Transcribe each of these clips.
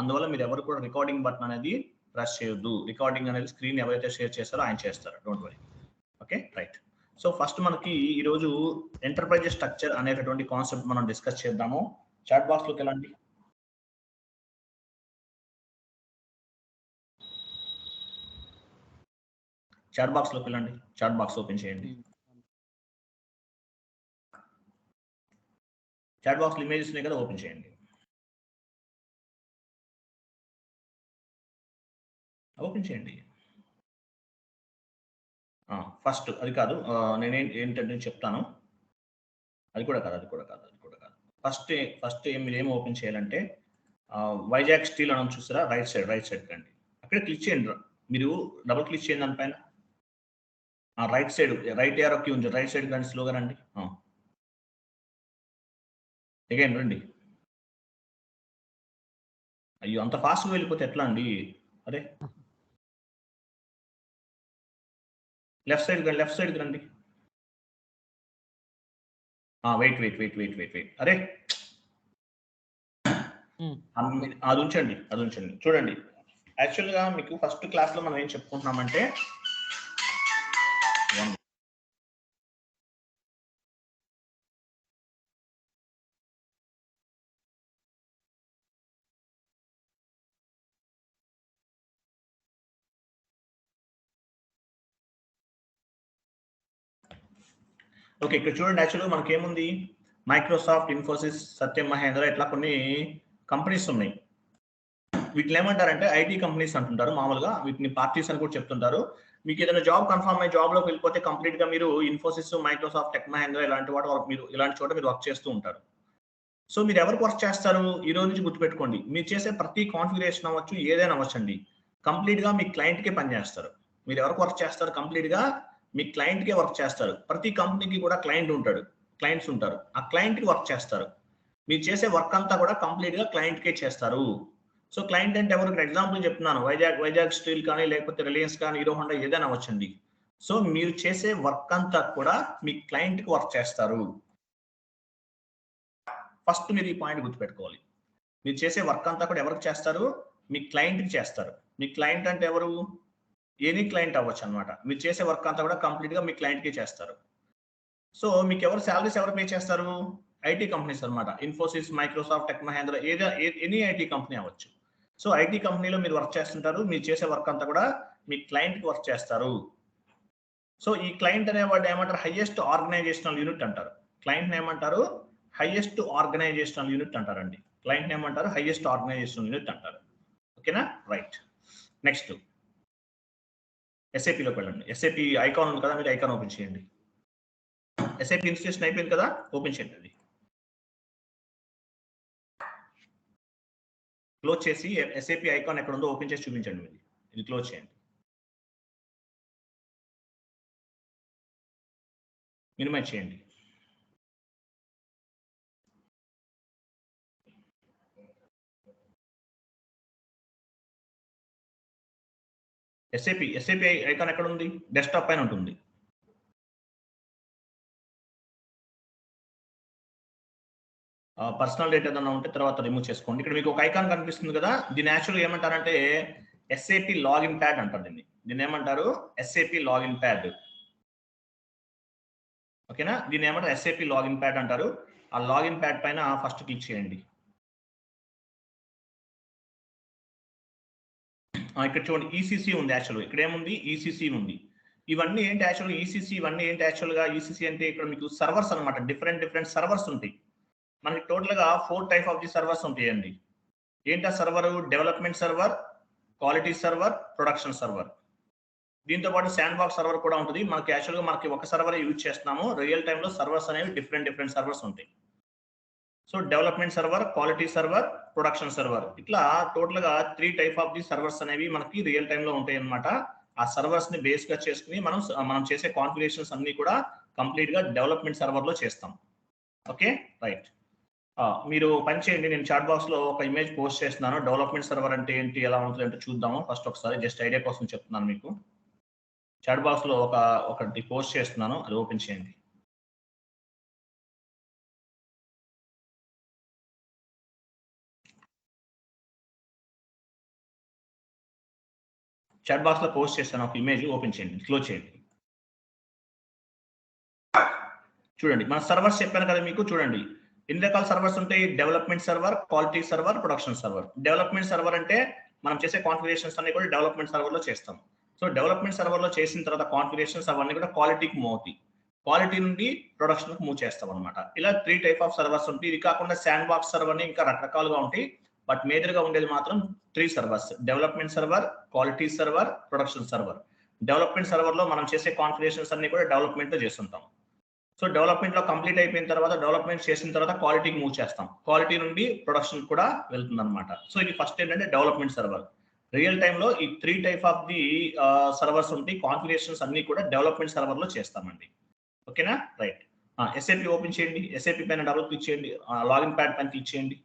అందువల్ల మీరు ఎవరు కూడా రికార్డింగ్ బటన్ అనేది ప్రెస్ చేయొద్దు. రికార్డింగ్ అనేది స్క్రీన్ ఎవరైతే షేర్ చేస్తారో ఆయన చేస్తారు. Don't worry. Okay, right. So first మనకి ఈరోజు ఎంటర్ప్రైజ్ స్ట్రక్చర్ అనేటటువంటి కాన్సెప్ట్ మనం డిస్కస్ చేద్దాము. చాట్ బాక్స్ లోకి వెళ్ళండి. చాట్ బాక్స్ లోకి వెళ్ళండి. చాట్ బాక్స్ ఓపెన్ చేయండి. చాట్ బాక్స్ లో ఇమేజెస్ ఉన్నాయి కదా, ఓపెన్ చేయండి. ఓపెన్ చేయండి. ఫస్ట్ అది కాదు, ఏంటంటే చెప్తాను. అది కూడా కాదు. ఫస్ట్ మీరు ఏం ఓపెన్ చేయాలంటే వైజాగ్ స్టీల్ అని చూసారా, రైట్ సైడ్ రండి. అక్కడే క్లిక్ చేయండి. మీరు డబుల్ క్లిక్ చేయండి దానిపైన. రైట్ సైడ్, రైట్ ఏరో కీ ఉంది, రైట్ సైడ్ రండి, స్లోగా రండి. అగైన్ రండి. అయ్యో, అంత ఫాస్ట్గా వెళ్ళిపోతే ఎట్లా అండి? అరే, లెఫ్ట్ సైడ్కి రండి. వెయిట్. అరే, అది ఉంచండి. చూడండి, యాక్చువల్గా మీకు ఫస్ట్ క్లాస్లో మనం ఏం చెప్పుకుంటున్నామంటే ఓకే, ఇక్కడ చూడండి. యాక్చువల్గా మనకేముంది, మైక్రోసాఫ్ట్, ఇన్ఫోసిస్, సత్యం మహేంద్ర, ఇట్లా కొన్ని కంపెనీస్ ఉన్నాయి. వీటిని ఏమంటారంటే ఐటీ కంపెనీస్ అంటుంటారు. మామూలుగా వీటిని పార్టీస్ అని కూడా చెప్తుంటారు. మీకు ఏదైనా జాబ్ కన్ఫర్మ్ అయ్యి జాబ్లోకి వెళ్ళిపోతే కంప్లీట్ గా మీరు ఇన్ఫోసిస్, మైక్రోసాఫ్ట్, టెక్ మహేంద్ర ఇలాంటి చోట మీరు వర్క్ చేస్తూ ఉంటారు. సో మీరు ఎవరికి వర్క్ చేస్తారు, ఈ రోజు నుంచి గుర్తుపెట్టుకోండి. మీరు చేసే ప్రతి కాన్ఫిగరేషన్ అవ్వచ్చు, ఏదైనా అవ్వచ్చండి, కంప్లీట్ గా మీ క్లయింట్కే పనిచేస్తారు. మీరు ఎవరికి వర్క్ చేస్తారు, కంప్లీట్ గా మీ క్లయింట్కే వర్క్ చేస్తారు. ప్రతి కంపెనీకి కూడా క్లయింట్స్ ఉంటారు. ఆ క్లయింట్కి వర్క్ చేస్తారు. మీరు చేసే వర్క్ అంతా కూడా కంప్లీట్ గా క్లయింట్కే చేస్తారు. సో క్లయింట్ అంటే ఎవరు? ఎగ్జాంపుల్ చెప్తున్నాను, వైజాగ్ స్టీల్ కానీ, లేకపోతే రిలయన్స్ కానీ, హీరో హోండా, ఏదైనా అవ్వచ్చండి. సో మీరు చేసే వర్క్ అంతా కూడా మీ క్లయింట్కి వర్క్ చేస్తారు. ఫస్ట్ మీరు ఈ పాయింట్ గుర్తుపెట్టుకోవాలి. మీరు చేసే వర్క్ అంతా కూడా ఎవరికి చేస్తారు? మీ క్లయింట్కి చేస్తారు. మీ క్లయింట్ అంటే ఎవరు? ఎనీ క్లయింట్ అవ్వచ్చు అనమాట. మీరు చేసే వర్క్ అంతా కూడా కంప్లీట్ గా మీ క్లయింట్కి చేస్తారు. సో మీకు శాలరీస్ ఎవరు పే చేస్తారు? ఐటీ కంపెనీస్ అనమాట. Infosys, Microsoft, Tech Mahindra, any IT company అవ్వచ్చు. సో ఐటీ కంపెనీలో మీరు వర్క్ చేస్తుంటారు. మీరు చేసే వర్క్ అంతా కూడా మీ క్లయింట్కి వర్క్ చేస్తారు. సో ఈ క్లయింట్ అనేవాడు ఏమంటారు? హైయెస్ట్ ఆర్గనైజేషనల్ యూనిట్ అంటారు. క్లయింట్ ఏమంటారు? హైయెస్ట్ ఆర్గనైజేషనల్ యూనిట్ అంటారండి. క్లయింట్ ఏమంటారు? హైయెస్ట్ ఆర్గనైజేషనల్ యూనిట్ అంటారు. ఓకేనా, రైట్. నెక్స్ట్ ఎస్ఏపీలోకి వెళ్ళండి. ఎస్ఏపీ ఐకాన్ ఉంది కదా, మీరు ఐకాన్ ఓపెన్ చేయండి. ఎస్ఏపీ ఇన్స్టలేషన్ అయిపోయింది కదా, ఓపెన్ చేయండి. అది క్లోజ్ చేసి ఎస్ఏపీ ఐకాన్ ఎక్కడ ఉందో ఓపెన్ చేసి చూపించండి. ఇది క్లోజ్ చేయండి. మినిమైజ్ చేయండి. ఎస్ఏపీ ఐకాన్ ఎక్కడ ఉంది? డెస్క్టాప్ పైన ఉంటుంది. పర్సనల్ డేటా ఏదైనా ఉంటే తర్వాత రిమూవ్ చేసుకోండి. ఇక్కడ మీకు ఒక ఐకాన్ కనిపిస్తుంది కదా, దీని యాక్చువల్గా ఏమంటారంటే ఎస్ఏపీ లాగిన్ ప్యాడ్ అంటారు. దీన్ని ఏమంటారు? SAP login pad. ఓకేనా, దీన్ని ఏమంటారు? ఎస్ఏపీ లాగిన్ ప్యాడ్ అంటారు. ఆ లాగిన్ ప్యాడ్ పైన ఫస్ట్ క్లిక్ చేయండి. ఇక్కడ చూడండి, ఈసీసీ ఉంది. యాక్చువల్గా ఇక్కడ ఏముంది? ఈసీసీ ఉంది. ఇవన్నీ ఏంటి యాక్చువల్గా? ఈసీసీ అంటే ఇక్కడ మీకు సర్వర్స్ అనమాట. డిఫరెంట్ సర్వర్స్ ఉంటాయి. మనకి టోటల్ గా 4 టైప్ ఆఫ్ ది సర్వర్స్ ఉంటాయండి. ఏంటా server? Development server, quality server, production server. దీంతో పాటు శాండ్ బాక్స్ సర్వర్ కూడా ఉంటుంది. మనకి ఒక సర్వర్ యూజ్ చేస్తున్నాము. రియల్ టైమ్ లో సర్వర్స్ అనేవి డిఫరెంట్ సర్వర్స్ ఉంటాయి. So development server, quality server, production server, ఇట్లా టోటల్ గా 3 టైప్ ఆఫ్ ది సర్వర్స్ అనేవి మనకి రియల్ టైమ్ లో ఉంటాయి అన్నమాట. ఆ సర్వర్స్ ని బేస్ గా చేసుకుని మనం చేసే కాన్ఫిగరేషన్స్ అన్ని కూడా కంప్లీట్ గా డెవలప్మెంట్ సర్వర్ లో చేస్తాం. Okay, right. మీరు పని చేయండి. నేను చాట్ బాక్స్ లో ఒక ఇమేజ్ పోస్ట్ చేస్తున్నాను. డెవలప్మెంట్ సర్వర్ అంటే ఏంటి, ఎలా ఉంటుంది అంటే చూద్దాము. ఫస్ట్ ఒకసారి జస్ట్ ఐడియా కోసం చెప్తున్నాను మీకు. చాట్ బాక్స్ లో ఒకటి పోస్ట్ చేస్తున్నాను, అది ఓపెన్ చేయండి. చాట్ బాక్స్ లో పోస్ట్ చేస్తాను ఒక ఇమేజ్, ఓపెన్ చేయండి, క్లోజ్ చేయండి. చూడండి మన సర్వర్స్ చెప్పాను కదా మీకు. చూడండి ఎన్ని రకాల సర్వర్స్ ఉంటాయి. Development server, quality server, production server. Development server అంటే మనం చేసే కాన్ఫిగరేషన్స్ అన్ని కూడా డెవలప్మెంట్ సర్వర్ లో చేస్తాం. సో డెవలప్మెంట్ సర్వర్ లో చేసిన తర్వాత కాన్ఫిగరేషన్స్ అవన్నీ కూడా క్వాలిటీకి మూవ్ అవుతాయి. క్వాలిటీ నుండి ప్రొడక్షన్ కు మూవ్ చేస్తాం అనమాట. ఇలా 3 టైప్ ఆఫ్ సర్వర్స్ ఉంటాయి. ఇది కాకుండా శాండ్ బాక్స్ సర్వర్ అని ఇంకా రకరకాలుగా ఉంటాయి. బట్ మేజర్ గా ఉండేది మాత్రం 3 servers: development server, quality server, production server. Development server లో మనం చేసే కాన్ఫిగరేషన్స్ అన్ని కూడా డెవలప్మెంట్ లో చేస్తుంటాం. సో డెవలప్మెంట్ లో కంప్లీట్ అయిపోయిన తర్వాత, డెవలప్మెంట్ చేసిన తర్వాత క్వాలిటీకి మూవ్ చేస్తాం. క్వాలిటీ నుండి ప్రొడక్షన్ కూడా వెళ్తుంది అనమాట. సో ఇది ఫస్ట్ ఏంటంటే డెవలప్మెంట్ సర్వర్. రియల్ టైమ్ లో ఈ 3 టైప్ ఆఫ్ ది సర్వర్స్ ఉంటాయి. కాన్ఫిగరేషన్స్ అన్ని కూడా డెవలప్మెంట్ సర్వర్ లో చేస్తామండి. ఓకేనా, రైట్. ఎస్ఏపి ఓపెన్ చేయండి. ఎస్ఏపి పైన డబుల్ క్లిక్ చేయండి. లాగిన్ ప్యాడ్ పైన క్లిక్ చేయండి.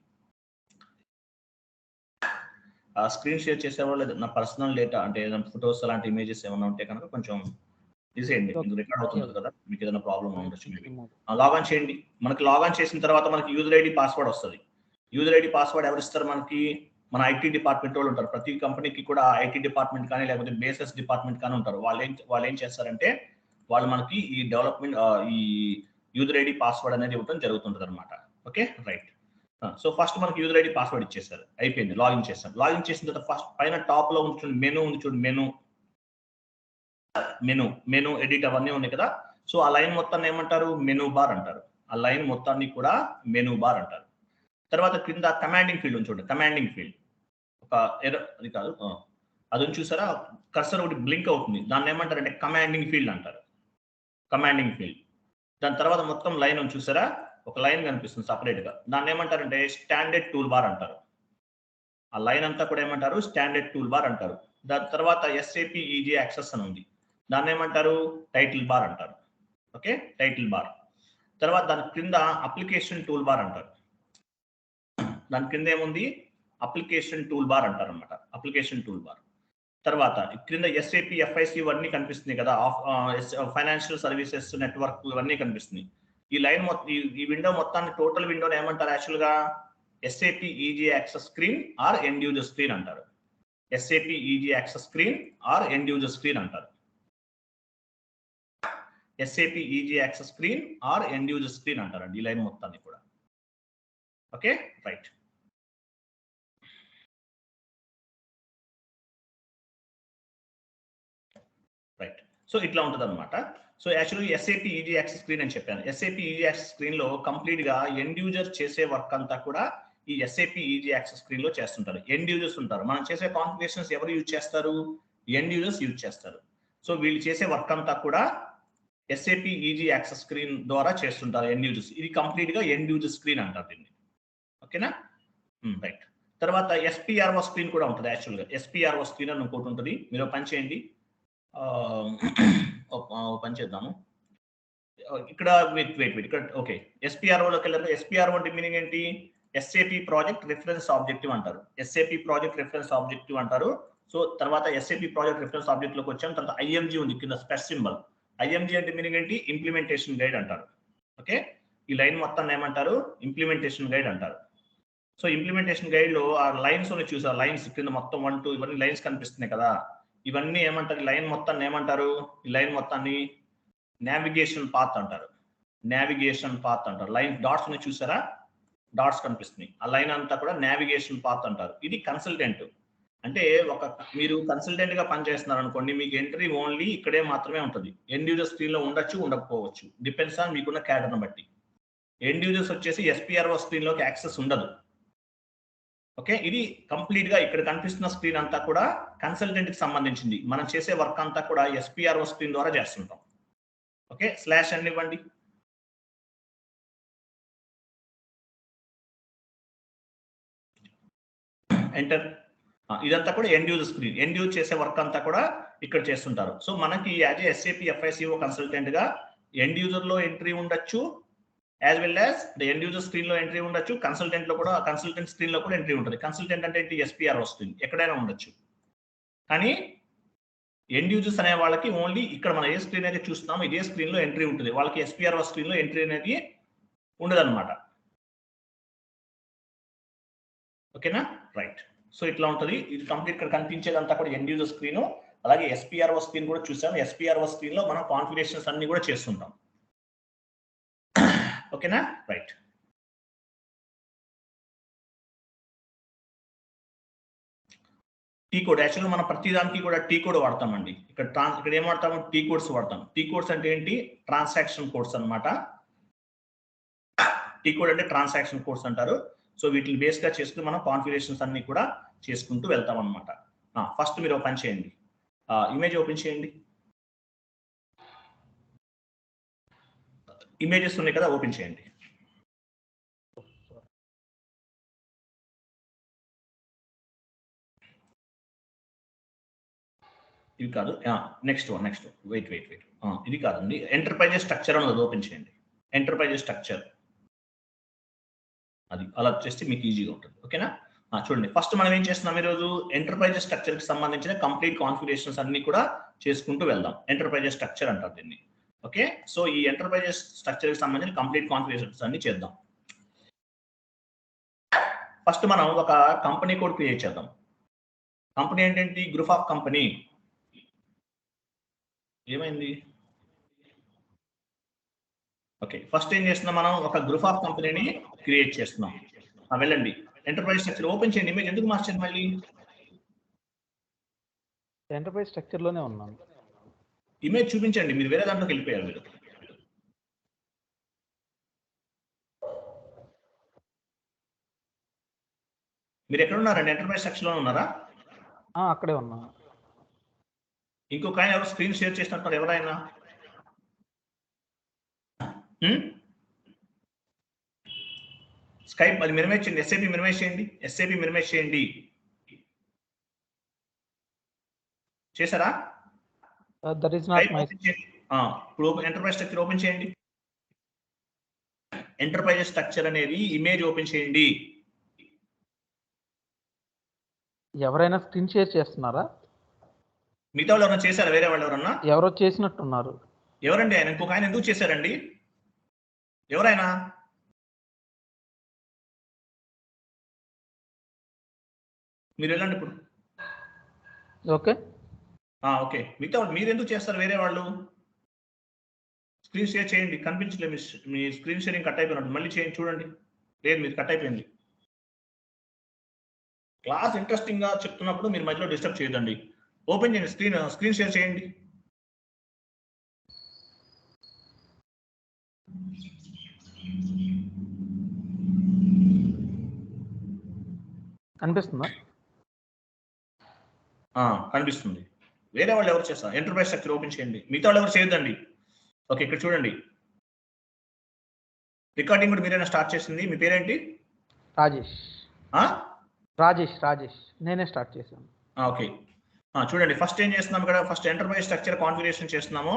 స్క్రీన్ షేర్ చేసేవాళ్ళు లేదా నా పర్సనల్ డేటా అంటే ఏదైనా ఫొటోస్ అలాంటి ఇమేజెస్ ఏమైనా ఉంటే కనుక కొంచెం తీసేయండి. రికార్డ్ అవుతుంది కదా, మీకు ఏదైనా ప్రాబ్లం ఉండొచ్చు. లాగాన్ చేయండి. మనకి లాగాన్ చేసిన తర్వాత మనకి యూజర్ ఐడి పాస్వర్డ్ వస్తుంది. యూజర్ ఐడి పాస్వర్డ్ ఎవరు ఇస్తారు మనకి? మన ఐటీ డిపార్ట్మెంట్ వాళ్ళు ఉంటారు. ప్రతి కంపెనీకి కూడా ఐటీ డిపార్ట్మెంట్ కానీ లేకపోతే బేసెస్ డిపార్ట్మెంట్ కానీ ఉంటారు. వాళ్ళు ఏం చేస్తారంటే వాళ్ళు మనకి ఈ డెవలప్మెంట్ ఈ యూజర్ ఐడి పాస్వర్డ్ అనేది ఇవ్వడం జరుగుతుంటుంది అనమాట. Okay, right. సో ఫస్ట్ మనకి యూజర్ ఐడి పాస్వర్డ్ ఇచ్చేసారు, అయిపోయింది. లాగిన్ చేస్తాం. లాగిన్ చేసిన తర్వాత ఫస్ట్ పైన టాప్ లో ఉంది చూడండి, మెనూ ఉంది చూడండి. మెనూ ఎడిట్ అవన్నీ ఉన్నాయి కదా. సో ఆ లైన్ మొత్తాన్ని ఏమంటారు? మెనూ బార్ అంటారు. ఆ లైన్ మొత్తాన్ని కూడా మెనూ బార్ అంటారు. తర్వాత కింద కమాండింగ్ ఫీల్డ్ ఉంది చూడండి. కమాండింగ్ ఫీల్డ్ ఒక అది కాదు, అది చూసారా, కర్సర్ ఒకటి బ్లింక్ అవుతుంది. దాన్ని ఏమంటారంటే కమాండింగ్ ఫీల్డ్ అంటారు. Commanding field. దాని తర్వాత మొత్తం లైన్ ఉంది చూసారా, ఒక లైన్ కనిపిస్తుంది సపరేట్ గా. దాన్ని ఏమంటారంటే స్టాండర్డ్ టూల్ బార్ అంటారు. ఆ లైన్ అంతా కూడా ఏమంటారు? స్టాండర్డ్ టూల్ బార్ అంటారు. దాని తర్వాత ఎస్ఏపి ఈజీ యాక్సెస్ అని ఉంది. దాన్ని ఏమంటారు? టైటిల్ బార్ అంటారు. Okay, title bar. తర్వాత దాని క్రింద అప్లికేషన్ టూల్ బార్ అంటారు. దాని కింద ఏముంది? అప్లికేషన్ టూల్ బార్ అంటారు అనమాట. Application tool bar. తర్వాత క్రింద ఎస్ఏపి ఎఫ్ఐసి ఇవన్నీ కనిపిస్తున్నాయి కదా, ఫైనాన్షియల్ సర్వీసెస్ నెట్వర్క్ ఇవన్నీ కనిపిస్తున్నాయి. ఈ లైన్ మొత్తం ఈ విండో మొత్తాన్ని టోటల్ విండోని ఏమంటారు యాక్చువల్ గా? SAP easy access screen or end user screen అంటారు. SAP easy access screen or end user screen అంటారు. SAP easy access screen or end user screen అంటారండి ఈ లైన్ మొత్తాన్ని కూడా. Okay, right. రైట్. సో ఇట్లా ఉంటుంది అనమాట. సో యాక్చువల్గా ఎస్ఏపి ఈజీ యాక్సెస్ స్క్రీన్ అని చెప్పాను. ఎస్ఏపి ఈజీ యాక్సెస్ స్క్రీన్ లో కంప్లీట్ గా ఎండ్ యూజర్ చేసే వర్క్ అంతా కూడా ఈ ఎస్ఏపి ఈజీ యాక్సెస్ స్క్రీన్ లో చేస్తుంటారు. ఎండ్ యూజర్స్ ఉంటారు. మనం చేసే కాన్ఫిగరేషన్స్ ఎవరు యూజ్ చేస్తారు? ఎండ్ యూజర్స్ యూజ్ చేస్తారు. సో వీళ్ళు చేసే వర్క్ అంతా కూడా ఎస్ఏపి ఈజీ యాక్సెస్ స్క్రీన్ ద్వారా చేస్తుంటారు ఎండ్ యూజర్స్. ఇది కంప్లీట్ గా ఎండ్ యూజర్ స్క్రీన్ అంటారు దీన్ని. ఓకేనా, రైట్. తర్వాత ఎస్పిఆర్ఓ స్క్రీన్ కూడా ఉంటుంది. యాక్చువల్గా ఎస్పిఆర్ఓ స్క్రీన్ అని ఇంకోటి ఉంటుంది. మీరు పని చేయండి, పని చేద్దాము. ఇక్కడ వెయిట్ ఇక్కడ ఓకే, ఎస్పిఆర్ఓలోకి వెళ్ళారు. ఎస్పిఆర్ఓ అంటే మీనింగ్ ఏంటి? ఎస్ఏపి ప్రాజెక్ట్ రిఫరెన్స్ ఆబ్జెక్టివ్ అంటారు. ఎస్ఏపి ప్రాజెక్ట్ రిఫరెన్స్ ఆబ్జెక్టివ్ అంటారు. సో తర్వాత ఎస్ఏపి ప్రాజెక్ట్ రిఫరెన్స్ ఆబ్జెక్ట్ లోకి వచ్చాం. తర్వాత ఐఎంజీ ఉంది కింద స్పెస్ సింబల్. ఐఎంజీ అంటే మీనింగ్ ఏంటి? ఇంప్లిమెంటేషన్ గైడ్ అంటారు. ఓకే, ఈ లైన్ మొత్తాన్ని ఏమంటారు? ఇంప్లిమెంటేషన్ గైడ్ అంటారు. సో ఇంప్లిమెంటేషన్ గైడ్ లో ఆ లైన్స్ ఉన్నాయి చూసారు, లైన్స్ కింద మొత్తం 1 2 ఇవన్నీ లైన్స్ కనిపిస్తున్నాయి కదా, ఇవన్నీ ఏమంటారు? లైన్ మొత్తాన్ని ఏమంటారు? ఈ లైన్ మొత్తాన్ని నావిగేషన్ పాత్ అంటారు. నావిగేషన్ పాత్ అంటారు. లైన్ డాట్స్ ని చూసారా, డాట్స్ కనిపిస్తున్నాయి. ఆ లైన్ అంతా కూడా నావిగేషన్ పాత్ అంటారు. ఇది కన్సల్టెంట్ అంటే మీరు కన్సల్టెంట్ గా పనిచేస్తున్నారు అనుకోండి, మీకు ఎంట్రీ ఓన్లీ ఇక్కడే మాత్రమే ఉంటుంది. ఎండ్ యూజర్ స్క్రీన్ లో ఉండొచ్చు, ఉండకపోవచ్చు, డిపెండ్స్ ఆన్ మీకున్న క్యాడర్ని బట్టి. ఎండ్ యూజర్స్ వచ్చేసి ఎస్పిఆర్ఓ స్క్రీన్ లోకి యాక్సెస్ ఉండదు. ఓకే, ఇది కంప్లీట్ గా ఇక్కడ కనిపిస్తున్న స్క్రీన్ అంతా కూడా కన్సల్టెంట్ కి సంబంధించింది. మనం చేసే వర్క్ అంతా కూడా ఎస్పిఆర్ఓ స్క్రీన్ ద్వారా చేస్తుంటాం. ఓకే, స్లాష్ అని ఇవ్వండి. ఎంటర్. ఇదంతా కూడా end user screen. End use చేసే వర్క్ అంతా కూడా ఇక్కడ చేస్తుంటారు. సో మనకి యాజ్ ఎస్ఏపి ఎఫ్ఐసిఓ కన్సల్టెంట్ గా ఎండ్ యూజర్ లో ఎంట్రీ ఉండొచ్చు, as well as end user screen లో ఎంట్రీ ఉండొచ్చు, కన్సల్టెంట్ లో కూడా, కన్సల్టెంట్ స్క్రీన్ లో కూడా ఎంట్రీ ఉంటుంది. కన్సల్టెంట్ అంటే ఏంటి? ఎస్పిఆర్ఓ స్క్రీన్ ఎక్కడైనా ఉండొచ్చు. కానీ ఎండ్ యూజర్స్ అనే వాళ్ళకి ఓన్లీ ఇక్కడ మనం ఏ స్క్రీన్ అయితే చూస్తున్నామో ఇదే స్క్రీన్ లో ఎంట్రీ ఉంటుంది. వాళ్ళకి ఎస్పిఆర్ఓ స్క్రీన్ లో ఎంట్రీ అనేది ఉండదు అనమాట. ఓకేనా, రైట్. సో ఇట్లా ఉంటుంది. ఇది కంప్లీట్ ఇక్కడ కనిపించేదంతా కూడా ఎండ్ యూజర్ స్క్రీన్. అలాగే ఎస్పీఆర్ఓ స్క్రీన్ కూడా చూసాం. ఎస్పీఆర్ఓ స్క్రీన్ లో మనం కాన్ఫిగరేషన్స్ అన్ని కూడా చేస్తుంటాం. ఓకేనా? రైట్. టీ కోడ్ యాక్చువల్గా మనం ప్రతి దానికి కూడా టీ కోడ్ వాడతామండి. ఇక్కడ ఏం వాడతాము? టీ కోడ్స్ వాడతాం. టీ కోడ్స్ అంటే ఏంటి? ట్రాన్సాక్షన్ కోడ్స్ అన్నమాట. టీ కోడ్ అంటే ట్రాన్సాక్షన్ కోడ్స్ అంటారు. సో వీటిని బేస్ గా చేసుకుని మనం కాన్ఫిగరేషన్స్ అన్ని కూడా చేసుకుంటూ వెళ్తాం అనమాట. ఫస్ట్ మీరు ఓపెన్ చేయండి, ఇమేజ్ ఓపెన్ చేయండి. ఇమేజెస్ ఉన్నాయి కదా, ఓపెన్ చేయండి. ఇది కాదు, నెక్స్ట్ వెయిట్ ఇది కాదండి. ఎంటర్ప్రైజెస్ స్ట్రక్చర్ అనేది ఓపెన్ చేయండి. ఎంటర్ప్రైజెస్ స్ట్రక్చర్ అది అలా చేస్తే మీకు ఈజీగా ఉంటుంది. ఓకేనా? చూడండి, ఫస్ట్ మనం ఏం చేస్తున్నాం ఈరోజు? ఎంటర్ప్రైజెస్ స్ట్రక్చర్ కి సంబంధించిన కంప్లీట్ కాన్ఫిగరేషన్స్ అన్ని కూడా చేసుకుంటూ వెళ్దాం. ఎంటర్ప్రైజెస్ స్ట్రక్చర్ అంటారు దీన్ని. ఓకే, సో ఈ ఎంటర్ప్రైజెస్ స్ట్రక్చర్ కి సంబంధించిన కంప్లీట్ కాన్ఫిగరేషన్స్ అన్ని చేద్దాం. ఫస్ట్ మనం ఒక కంపెనీ కోడ్ క్రియేట్ చేద్దాం. కంపెనీ ఏంటంటే గ్రూప్ ఆఫ్ కంపెనీ. ఏమైంది? ఓకే, ఫస్ట్ ఏం చేస్తున్నాం? మనం ఒక గ్రూప్ ఆఫ్ కంపెనీని క్రియేట్ చేస్తున్నాం. వెళ్ళండి, ఎంటర్ప్రైజ్ స్ట్రక్చర్ ఓపెన్ చేయండి. ఇమేజ్ ఎందుకు మార్చారు మళ్ళీ? ఎంటర్ప్రైజ్ స్ట్రక్చర్ లోనే ఉన్నాను. ఇమేజ్ చూపించండి, మీరు వేరే దాంట్లోకి వెళ్ళిపోయారు. మీరు ఎక్కడ ఉన్నారండి? ఎంటర్ప్రైజ్ స్ట్రక్చర్ లో ఉన్నారా? అక్కడే ఉన్నా. ఇంకొక ఆయన ఎవరు స్క్రీన్ షేర్ చేసినట్టు ఎవరైనా? స్కైప్ అది మినిమైజ్ చేయండి. ఎస్ఏపీ మినిమైజ్ చేయండి. ఎస్ఏపీ మినిమైజ్ చేయండి. చేశారా? That is not my. ఇప్పుడు ఎంటర్ప్రైజ్ స్ట్రక్చర్ ఓపెన్ చేయండి. ఎంటర్ప్రైజ్ స్ట్రక్చర్ అనేది ఇమేజ్ ఓపెన్ చేయండి. ఎవరైనా స్క్రీన్ షేర్ చేస్తున్నారా? మిగతా వాళ్ళు ఎవరైనా చేశారా? వేరే వాళ్ళు ఎవరన్నా? ఎవరో చేసినట్టున్నారు. ఎవరండి ఆయన? ఇంకొక ఆయన ఎందుకు చేశారండి? ఎవరైనా? మీరు వెళ్ళండి ఇప్పుడు. ఓకే ఓకే, మిగతా మీరు ఎందుకు చేస్తారు? వేరే వాళ్ళు స్క్రీన్ షేర్ చేయండి. కనిపించలేదు, మీ స్క్రీన్ షేరింగ్ కట్ అయిపోయినట్టు. మళ్ళీ చేయండి, చూడండి. లేదు, మీరు కట్ అయిపోయింది. క్లాస్ ఇంట్రెస్టింగ్ గా చెప్తున్నప్పుడు మీరు మధ్యలో డిస్టర్బ్ చేయదండి. ఓపెన్ చేయండి, స్క్రీన్ షేర్ చేయండి. కనిపిస్తుందా? కనిపిస్తుంది. వేరే వాళ్ళు ఎవరు చేస్తారు? ఎంటర్ప్రైజ్ స్ట్రక్చర్ ఓపెన్ చేయండి. మిగతా వాళ్ళు ఎవరు చేయొద్దండి. ఓకే, ఇక్కడ చూడండి, రికార్డింగ్ కూడా మీరైనా స్టార్ట్ చేసింది. మీ పేరేంటి? రాజేష్. రాజేష్ నేనే స్టార్ట్ చేశాను. ఓకే, చూడండి, ఫస్ట్ ఏం చేస్తున్నాం ఇక్కడ? ఫస్ట్ ఎంటర్ప్రైజ్ స్ట్రక్చర్ కాన్ఫిగరేషన్ చేస్తున్నాము.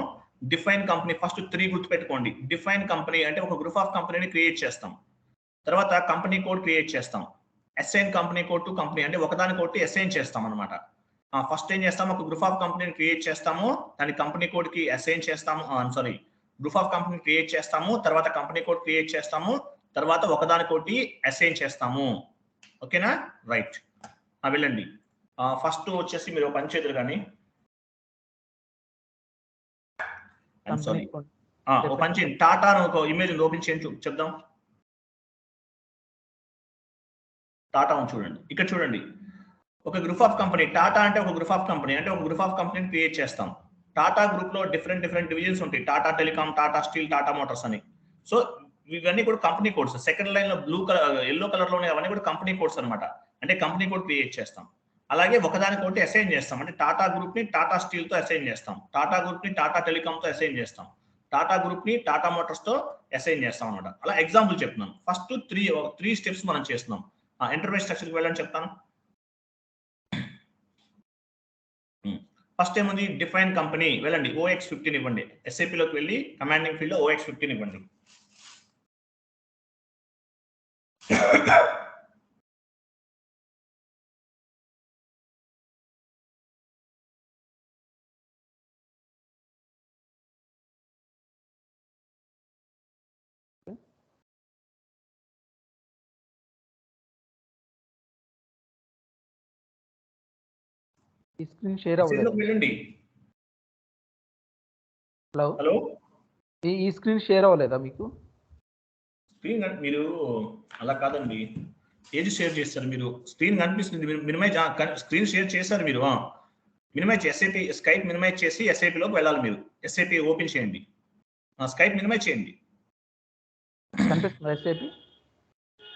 డిఫైన్ కంపెనీ ఫస్ట్ 3 గుర్తుపెట్టుకోండి. డిఫైన్ కంపెనీ అంటే ఒక గ్రూప్ ఆఫ్ కంపెనీని క్రియేట్ చేస్తాం. తర్వాత కంపెనీ కోడ్ క్రియేట్ చేస్తాం. Assign company code to company అంటే ఒకదానికొకటి అసైన్ చేస్తాం అనమాట. ఫస్ట్ ఏం చేస్తాము? ఒక గ్రూప్ ఆఫ్ కంపెనీని క్రియేట్ చేస్తాము, దాని కంపెనీ కోడ్ కి అసైన్ చేస్తాము. గ్రూప్ ఆఫ్ కంపెనీ క్రియేట్ చేస్తాము, తర్వాత కంపెనీ కోడ్ క్రియేట్ చేస్తాము, తర్వాత ఒకదానికొకటి అసైన్ చేస్తాము. ఓకేనా? రైట్, వెళ్ళండి. ఫస్ట్ వచ్చేసి మీరు పని చేద్దరు కానీ పని చేయండి. టాటా ఒక ఇమేజ్ ఓపెన్ చేయండి, చెప్దాం. టాటా చూడండి, ఇక్కడ చూడండి, ఒక గ్రూప్ ఆఫ్ కంపెనీ. టాటా అంటే ఒక గ్రూప్ ఆఫ్ కంపెనీ అంటే ఒక గ్రూప్ ఆఫ్ కంపెనీని క్రియేట్ చేస్తాం. టాటా గ్రూప్ లో డిఫరెంట్ డివిజన్స్ ఉంటాయి. Tata telecom, Tata steel, Tata Motors అని. సో ఇవన్నీ కూడా కంపెనీ కోడ్స్. సెకండ్ లైన్ లో ఎల్లో కలర్ లోనే అవన్నీ కూడా కంపెనీ కోడ్స్ అనమాట. అంటే కంపెనీ కోడ్ క్రియేట్ చేస్తాం. అలాగే ఒకదానికొకటి అసైన్ చేస్తాం. అంటే టాటా గ్రూప్ ని టాటా స్టీల్ తో అసైన్ చేస్తాం, టాటా గ్రూప్ ని టాటా టెలికామ్ తో అసైన్ చేస్తాం, టాటా గ్రూప్ ని టాటా మోటార్స్ తో అసైన్ చేస్తాం అనమాట. అలా ఎగ్జాంపుల్ చెప్తున్నాను. ఫస్ట్ త్రీ స్టెప్స్ మనం చేస్తున్నాం. ఎంటర్ప్రైజ్ స్ట్రక్చర్కి వెళ్ళని చెప్తాను. ఫస్ట్ ఏముంది? Define company. వెళ్ళండి, OX15 ఇవ్వండి. SAP లోకి వెళ్ళి కమాండింగ్ ఫీల్డ్ లో OX15 ఇవ్వండి. ఈ స్క్రీన్ షేర్ Screen లోకి అవ్వలేదు. వెళ్ళండి. హలో, హలో ఈ స్క్రీన్ షేర్ అవ్వలేదా మీకు? స్క్రీన్ మీరు అలా కాదండి. ఏది షేర్ చేస్తారు మీరు? స్క్రీన్ కనిపిస్తుంది. మీరు మినిమైజ్ స్క్రీన్ షేర్ చేశారు మీరు. మినిమైజ్ ఎస్ఐపి స్కైప్ మినిమైజ్ చేసి ఎస్ఐపిలోకి వెళ్ళాలి మీరు. ఎస్ఐపి ఓపెన్ చేయండి. స్కైప్ మినిమైజ్ చేయండి. కనిపిస్తుందా ఎస్ఐపి?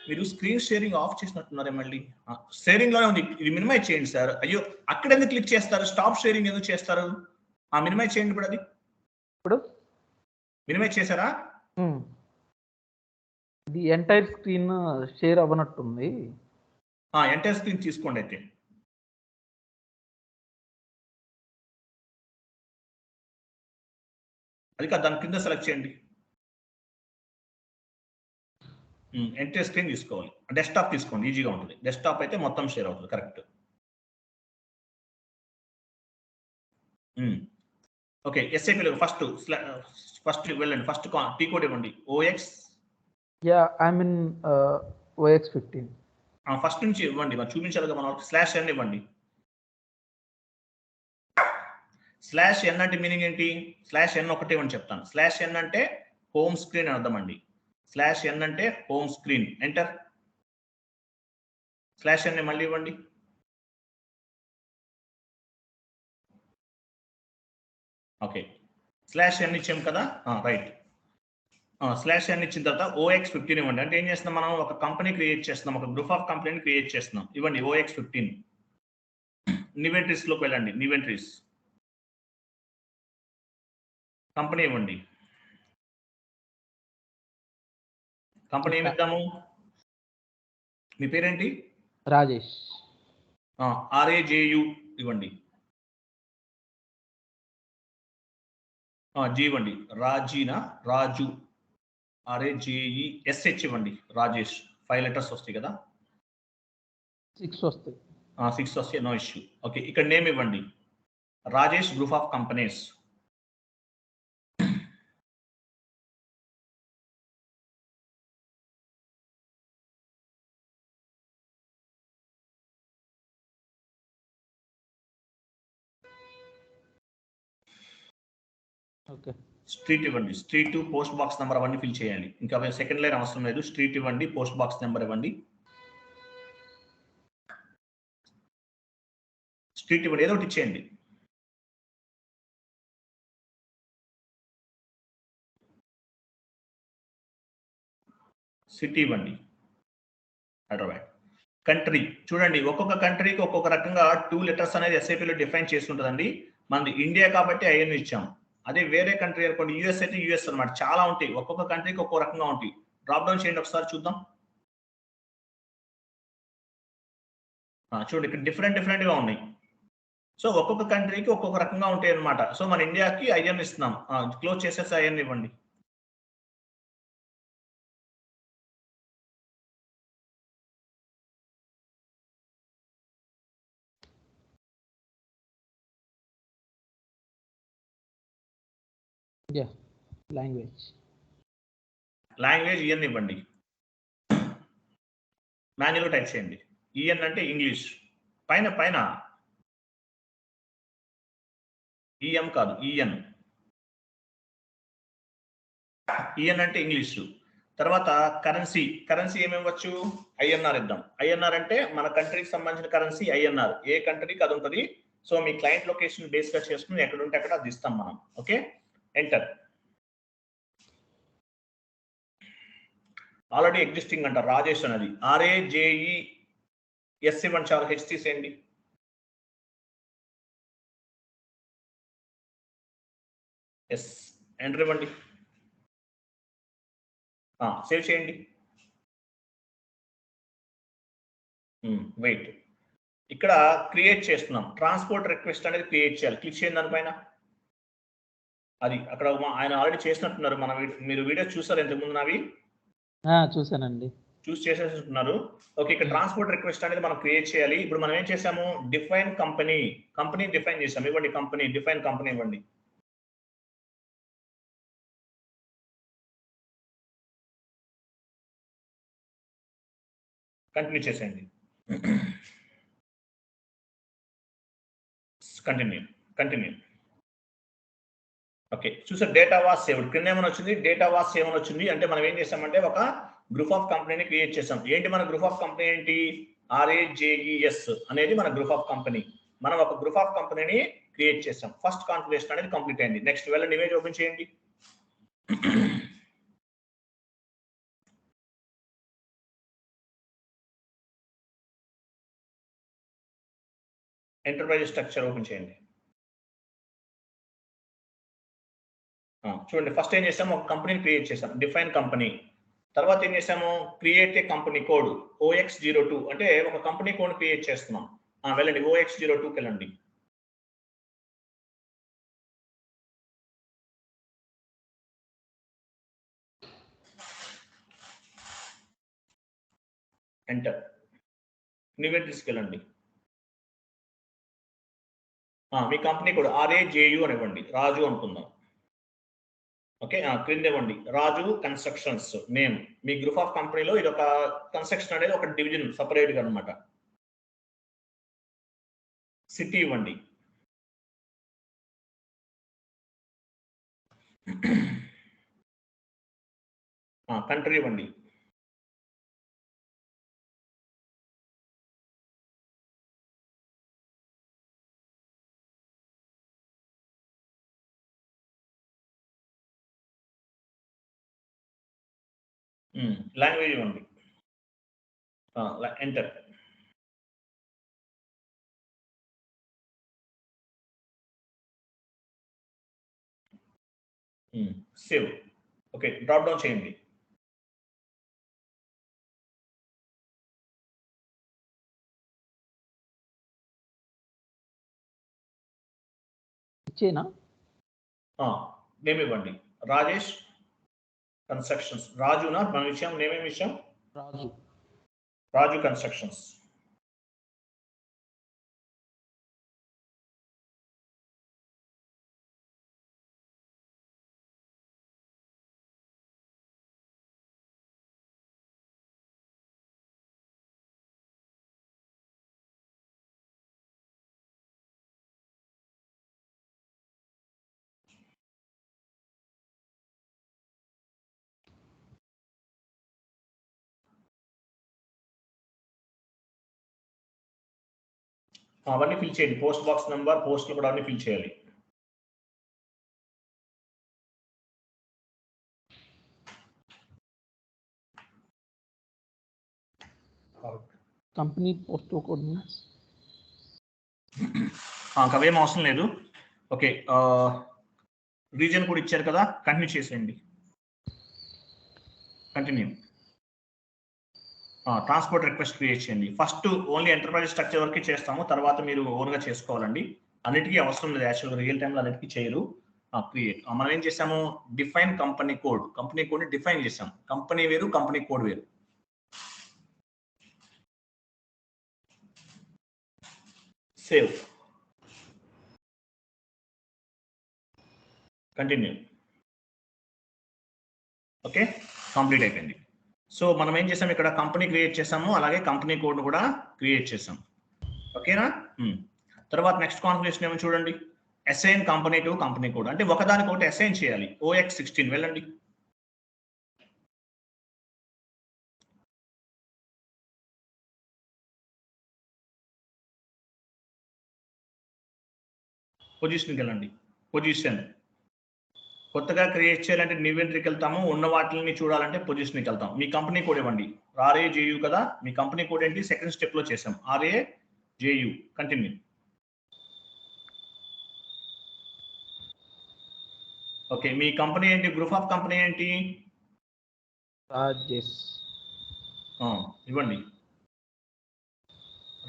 మీరు స్క్రీన్ షేరింగ్ ఆఫ్ చేసినట్టున్నారే మళ్ళీ. షేరింగ్ లోనే ఉంది. ఇది మినిమైజ్ చేయండి సార్. అయ్యో అక్కడ ఎందుకు క్లిక్ చేస్తారు? స్టాప్ షేరింగ్ ఎందుకు చేస్తారు? మినిమైజ్ చేయండి ఇప్పుడు. అది ఇప్పుడు మినిమైజ్ చేశారా? ఇది ఎంటైర్ స్క్రీన్ షేర్ అవ్వనట్టుంది. ఎంటైర్ స్క్రీన్ తీసుకోండి అయితే. అది కాదు, దాని కింద సెలెక్ట్ చేయండి. ఎంటైర్ స్క్రీన్ తీసుకోవాలి. డెస్క్టాప్ తీసుకోండి, ఈజీగా ఉంటుంది. డెస్క్టాప్ అయితే మొత్తం షేర్ అవుతుంది. కరెక్ట్. ఓకే, ఎస్ఐపిలో ఫస్ట్ వెళ్ళండి. ఫస్ట్ టీ కోడ్ ఇవ్వండి. OX. Yeah, I mean OX15. First నుంచి ఇవ్వండి, మరి చూపించాలిగా మన /n ఇవ్వండి. /n అంటే మీనింగ్ ఏంటి? /n ఒకటే ఇవ్వండి చెప్తాను. /n అంటే హోమ్ స్క్రీన్ అని అర్థం అండి. /n అంటే హోమ్ స్క్రీన్. ఎంటర్. /n మళ్ళీ ఇవ్వండి. ఓకే, /n ఇచ్చాం కదా, రైట్. /n ఇచ్చిన తర్వాత OX15 ఇవ్వండి. అంటే ఏం చేస్తున్నాం మనం? ఒక కంపెనీ క్రియేట్ చేస్తున్నాం, ఒక గ్రూప్ ఆఫ్ కంపెనీని క్రియేట్ చేస్తున్నాం. ఇవ్వండి OX15. నివెంట్రీస్ లోకి వెళ్ళండి. నివెంట్రీస్ కంపెనీ ఇవ్వండి. కంపెనీ ఏమి ఇద్దాము? మీ పేరేంటి? రాజేష్. RAJU ఇవ్వండి. జీ ఇవ్వండి. రాజీనా? రాజు. RAJESH ఇవ్వండి. రాజేష్. 5 letters వస్తాయి కదా? 6 వస్తాయి. 6 వస్తాయి, నో ఇష్యూ. ఓకే, ఇక్కడ నేమ్ ఇవ్వండి. Rajesh group of companies. Okay, street ఇవ్వండి. స్ట్రీట్, పోస్ట్ బాక్స్ నెంబర్ అవన్నీ ఫిల్ చేయాలి. ఇంకా సెకండ్ లైన్ అవసరం లేదు. స్ట్రీట్ ఇవ్వండి, పోస్ట్ బాక్స్ నెంబర్ ఇవ్వండి. స్ట్రీట్ ఇవ్వండి, ఏదో ఒకటి ఇచ్చేయండి. సిటీ ఇవ్వండి, హైదరాబాద్. కంట్రీ చూడండి, ఒక్కొక్క కంట్రీకి ఒక్కొక్క రకంగా 2 letters అనేది ఎస్ఐపిలో డిఫైన్ చేసి ఉంటుందండి. మనది ఇండియా కాబట్టి ఐఎన్ ఇచ్చాం. అదే వేరే కంట్రీ అనుకోండి, యూఎస్ అయితే యూఎస్ అనమాట. చాలా ఉంటాయి, ఒక్కొక్క కంట్రీకి ఒక్కొక్క రకంగా ఉంటాయి. డ్రాప్ డౌన్ చేయండి ఒకసారి చూద్దాం. చూడండి, ఇక్కడ డిఫరెంట్ గా ఉన్నాయి. సో ఒక్కొక్క కంట్రీకి ఒక్కొక్క రకంగా ఉంటాయి అనమాట. సో మన ఇండియాకి ఐఎన్ ఇస్తున్నాం. క్లోజ్ చేసేసి ఐఎన్ ఇవ్వండి. యా, లాంగ్వేజ్ ఈఎన్ ఇవ్వండి. మాన్యువల్ టైప్ చేయండి. ఈఎన్ అంటే ఇంగ్లీష్. పైన ఈఎం కాదు, ఈఎన్. ఈఎన్ అంటే ఇంగ్లీష్. తర్వాత కరెన్సీ ఏమి ఇవ్వచ్చు? ఐఎన్ఆర్ ఇద్దాం. ఐఎన్ఆర్ అంటే మన కంట్రీకి సంబంధించిన కరెన్సీ ఐఎన్ఆర్. ఏ కంట్రీకి అది ఉంటుంది. సో మీ క్లయింట్ లొకేషన్ బేస్ గా చేసుకుని ఎక్కడ ఉంటే అక్కడ అది ఇస్తాం మనం. Okay, enter. ఆల్రెడీ ఎగ్జిస్టింగ్ అంట రాజేష్ అనేది. RAJES ఇవ్వండి, చాలా హెచ్ తీసేయండి. ఎస్, ఎంటర్ ఇవ్వండి. సేవ్ చేయండి. వెయిట్, ఇక్కడ క్రియేట్ చేస్తున్నాం. ట్రాన్స్పోర్ట్ రిక్వెస్ట్ అనేది క్రియేట్ చేయాలి. క్లిక్ చేయండి దానిపైన. అది అక్కడ ఆయన ఆల్రెడీ చేసినట్టున్నారు. మీరు వీడియో చూసారు ఇంతకుముందు నావి? చూసానండి. చూస్ చేసేస్తున్నారు. ఓకే, ఇక్కడ ట్రాన్స్పోర్ట్ రిక్వెస్ట్ అనేది మనం క్రియేట్ చేయాలి. ఇప్పుడు మనం ఏం చేసాము? డిఫైన్ కంపెనీ డిఫైన్ చేసాము. ఇవ్వండి కంపెనీ, డిఫైన్ కంపెనీ ఇవ్వండి. కంటిన్యూ చేసేయండి. కంటిన్యూ. ఓకే, చూసారు డేటా వాస్ సేవ్డ్. కింద ఏమైనా వచ్చింది, డేటా వాస్ సేవ్ అని వచ్చింది. అంటే మనం ఏం చేసామంటే ఒక గ్రూప్ ఆఫ్ కంపెనీని క్రియేట్ చేసాం. ఏంటి మన గ్రూప్ ఆఫ్ కంపెనీ ఏంటి? RAJES అనేది మన గ్రూప్ ఆఫ్ కంపెనీ. మనం ఒక గ్రూప్ ఆఫ్ కంపెనీని క్రియేట్ చేసాం. ఫస్ట్ కాన్ఫిగరేషన్ అనేది కంప్లీట్ అయింది. నెక్స్ట్ వెళ్ళండి, ఇమేజ్ ఓపెన్ చేయండి. ఎంటర్ప్రైజ్ స్ట్రక్చర్ ఓపెన్ చేయండి. చూడండి, ఫస్ట్ ఏం చేసాము, ఒక కంపెనీని క్రియేట్ చేసాం, డిఫైన్ కంపెనీ. తర్వాత ఏం చేసాము, create a company code OX02, అంటే ఒక కంపెనీ కోడ్ క్రియేట్ చేస్తున్నాం. వెళ్ళండి, OX02కి వెళ్ళండి. ఎంటర్. న్యూ ఎంట్రీస్కి వెళ్ళండి. మీ కంపెనీ కోడ్ RAJU అని ఇవ్వండి, రాజు అనుకుందాం. ఓకే, క్రింద ఇవ్వండి రాజు కన్స్ట్రక్షన్స్ నేమ్. మీ గ్రూప్ ఆఫ్ కంపెనీలో ఇది ఒక కన్స్ట్రక్షన్ అనేది ఒక డివిజన్ సపరేట్గా అనమాట. సిటీ ఇవ్వండి. కంట్రీ ఇవ్వండి. లాంగ్వేజ్ ఇవ్వండి. Enter. Save. Okay, drop down చేయండి. ఇచ్చేనా? నేమ్ ఇవ్వండి, రాజేష్ కన్స్ట్రక్షన్స్. రాజునా మన విషయం, నేమేం విషయం? రాజు కన్స్ట్రక్షన్స్. అవన్నీ ఫిల్ చేయండి. పోస్ట్ బాక్స్ నెంబర్, పోస్టులు కూడా అన్ని ఫిల్ చేయాలి. కంపెనీ పోస్టల్ కోడ్ మీన్స్ అవేం అవసరం లేదు. ఓకే, రీజన్ కూడా ఇచ్చారు కదా, కంటిన్యూ చేసేయండి. కంటిన్యూ. ట్రాన్స్పోర్ట్ రిక్వెస్ట్ క్రియేట్ చేయండి. ఫస్ట్ ఓన్లీ ఎంటర్ప్రైజ్ స్ట్రక్చర్ వరకే చేస్తాము, తర్వాత మీరు ఓన్గా చేసుకోవాలండి. అన్నిటికీ అవసరం లేదు, యాక్చువల్గా రియల్ టైంలో అన్నిటికీ చేయరు. క్రియేట్. మనం ఏం చేసాము, డిఫైన్ కంపెనీ కోడ్. కంపెనీ కోడ్ని డిఫైన్ చేసాం. కంపెనీ వేరు, కంపెనీ కోడ్ వేరు. సేవ్. కంటిన్యూ. ఓకే, కంప్లీట్ అయిపోయింది. సో మనం ఏం చేసాం, ఇక్కడ కంపెనీ క్రియేట్ చేసాము, అలాగే కంపెనీ కోడ్ కూడా క్రియేట్ చేసాం. ఓకేనా? తర్వాత నెక్స్ట్ కాన్ఫిగరేషన్ ఏమో చూడండి, assign company to company code. అంటే ఒకదానికొకటి అసైన్ చేయాలి. OX16 వెళ్ళండి. పొజిషన్కి వెళ్ళండి. పొజిషన్. కొత్తగా క్రియేట్ చేయాలంటే న్యూ ఎంట్రీకి వెళ్తాము, ఉన్న వాటిని చూడాలంటే పొజిషన్కి వెళ్తాం. మీ కంపెనీ కోడ్ ఇవ్వండి. RAJU కదా, మీ కంపెనీ కోడ్ ఏంటి? సెకండ్ స్టెప్ లో చేసాం, RAJU. కంటిన్యూ. ఓకే, మీ కంపెనీ ఏంటి? గ్రూప్ ఆఫ్ కంపెనీ ఏంటి? రాజేష్. ఇవ్వండి,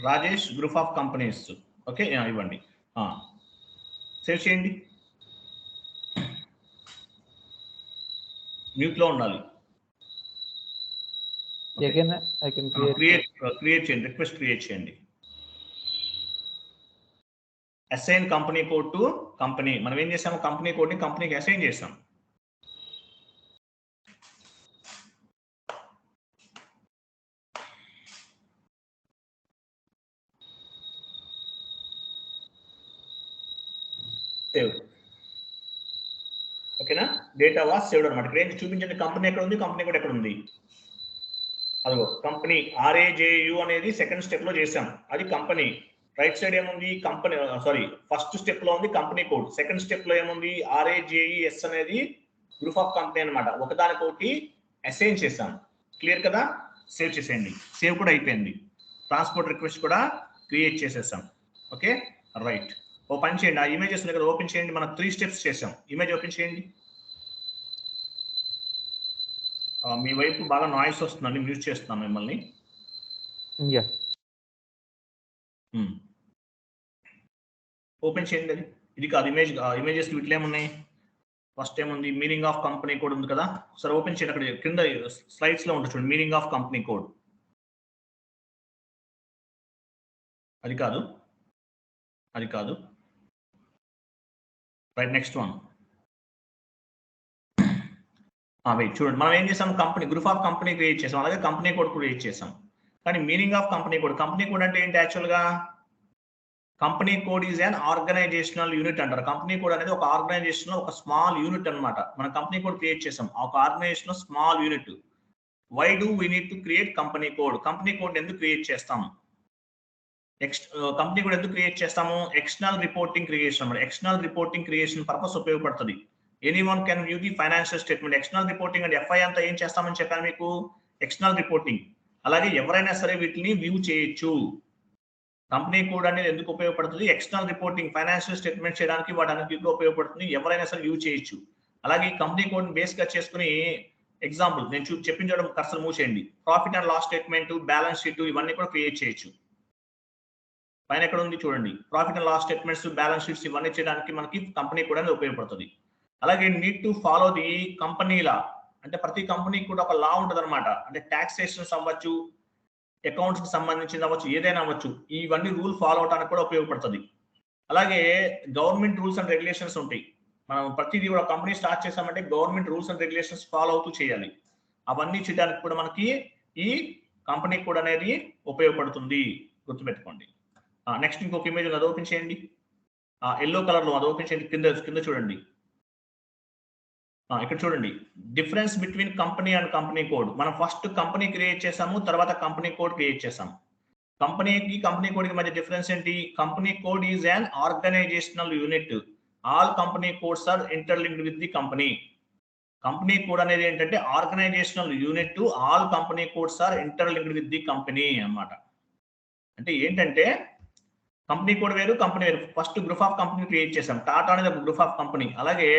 Rajesh group of companies. Okay, ఇవ్వండి. సేవ్ చేయండి. మ్యూట్ లో ఉండాలి. క్రియేట్ చేయండి, రిక్వెస్ట్ క్రియేట్ చేయండి. Assign company code to company. మనం ఏం చేసాము, కంపెనీ కోడ్ ని కంపెనీకి అసైన్ చేసాం. సేవ్. ఓకేనా, డేటా వాస్ సేవ్డ్ అనమాట. ఇక్కడ ఏంటి చూపించండి, కంపెనీ ఎక్కడ ఉంది, కంపెనీ కూడా ఎక్కడ ఉంది. అదిగో కంపెనీ RAJU అనేది సెకండ్ స్టెప్ లో చేసాం, అది కంపెనీ. రైట్ సైడ్ ఏముంది, కంపెనీ, సారీ ఫస్ట్ స్టెప్ లో ఉంది కంపెనీ కోడ్. సెకండ్ స్టెప్ లో ఏముంది, RAJES అనేది గ్రూప్ ఆఫ్ కంపెనీ అనమాట. ఒకదానికొకటి అసైన్ చేసాం. క్లియర్ కదా, సేవ్ చేసేయండి. సేవ్ కూడా అయిపోయింది. ట్రాన్స్పోర్ట్ రిక్వెస్ట్ కూడా క్రియేట్ చేసేసాం. Okay right. ఓ పని చేయండి, ఆ ఇమేజెస్ ఉంది కదా ఓపెన్ చేయండి. మనం 3 స్టెప్స్ చేసాం. ఇమేజ్ ఓపెన్ చేయండి. మీ వైపు బాగా నాయిస్ వస్తుందండి, మ్యూట్ చేస్తున్నాను మిమ్మల్ని. ఓపెన్ చేయండి అది. ఇది కాదు ఇమేజ్, ఇమేజెస్ వీటిలో ఏమున్నాయి, ఫస్ట్ ఏముంది, మీనింగ్ ఆఫ్ కంపెనీ కోడ్ ఉంది కదా. సరే ఓపెన్ చేయండి, అక్కడ కింద స్లైడ్స్ లో ఉంటుంది చూడండి, మీనింగ్ ఆఫ్ కంపెనీ కోడ్. అది కాదు, అది కాదు. Right, next one. వెయిట్ చూడండి, మనం ఏం చేసాం, company group of company create చేసాం, అలాగే కంపెనీ కోడ్ క్రియేట్ చేసాం. కానీ meaning of company code, company code అంటే ఏంటి యాక్చువల్గా, company code is an organizational unit అంటారు. కంపెనీ కోడ్ అనేది ఒక ఆర్గనైజేషన్ లో ఒక స్మాల్ యూనిట్ అనమాట. మనం కంపెనీ కోడ్ క్రియేట్ చేసాం, ఒక ఆర్గనైజేషన్ లో small unit. Why do we need to create company code, company code ఎందుకు క్రియేట్ చేస్తాము, కంపెనీ కోడ్ ఎందుకు క్రియేట్ చేస్తాము, ఎక్స్టర్నల్ రిపోర్టింగ్ క్రియేషన్ అన్నమాట. ఎక్స్టర్నల్ రిపోర్టింగ్ క్రియేషన్ పర్పస్ ఉపయోగపడుతుంది. Anyone can view the financial statement. External reporting అంటే FI అంతా ఏం చేస్తామని చెప్పాను మీకు, ఎక్స్టర్నల్ రిపోర్టింగ్. అలాగే ఎవరైనా సరే వీటిని వ్యూ చేయొచ్చు. కంపెనీ కోడ్ అనేది ఎందుకు ఉపయోగపడుతుంది, ఎక్స్టర్నల్ రిపోర్టింగ్ ఫైనాన్షియల్ స్టేట్మెంట్ చేయడానికి వాటన్నిటిలో ఉపయోగపడుతుంది. ఎవరైనా సరే వ్యూ చేయొచ్చు. అలాగే ఈ కంపెనీ కోడ్ బేస్ గా చేసుకుని ఎగ్జాంపుల్ నేను చెప్పించడం కర్సర్ మూవ్ చేయండి. Profit and loss statement, balance sheet ఇవన్నీ కూడా క్రియేట్ చేయొచ్చు. పైన ఎక్కడ ఉంది చూడండి, profit and loss statements, balance sheets ఇవన్నీ చేయడానికి మనకి కంపెనీ కూడా ఉపయోగపడుతుంది. అలాగే need to follow the company law, అంటే ప్రతి కంపెనీకి కూడా ఒక లా ఉంటుంది అనమాట. అంటే ట్యాక్సేషన్స్ అవ్వచ్చు, అకౌంట్స్ కి సంబంధించింది అవ్వచ్చు, ఏదైనా అవ్వచ్చు. ఇవన్నీ రూల్ ఫాలో అవడానికి కూడా ఉపయోగపడుతుంది. అలాగే గవర్నమెంట్ రూల్స్ అండ్ రెగ్యులేషన్స్ ఉంటాయి. మనం ప్రతిదీ కూడా కంపెనీ స్టార్ట్ చేసామంటే government rules and regulations follow అవుతూ చేయాలి. అవన్నీ చేయడానికి కూడా మనకి ఈ కంపెనీ కోడ్ అనేది ఉపయోగపడుతుంది, గుర్తుపెట్టుకోండి. నెక్స్ట్ ఇంకొక ఇమేజ్ అది ఓపెన్ చేయండి. ఎల్లో కలర్ లో అది ఓపెన్ చేయండి. కింద చూడండి, ఇక్కడ చూడండి, difference between company and company code. మనం ఫస్ట్ కంపెనీ క్రియేట్ చేసాము, తర్వాత కంపెనీ కోడ్ క్రియేట్ చేసాము. కంపెనీకి కంపెనీ కోడ్ కి మధ్య డిఫరెన్స్ ఏంటి, company code is an organizational unit. All company codes are interlinked with the company. Company code అనేది ఏంటంటే organizational unit, all company codes are interlinked with the company అన్నమాట. అంటే ఏంటంటే కంపెనీ కోడ్ వేరు, company వేరు. First group of company create చేసాం. టాటా అనేది ఒక గ్రూప్ ఆఫ్ కంపెనీ, అలాగే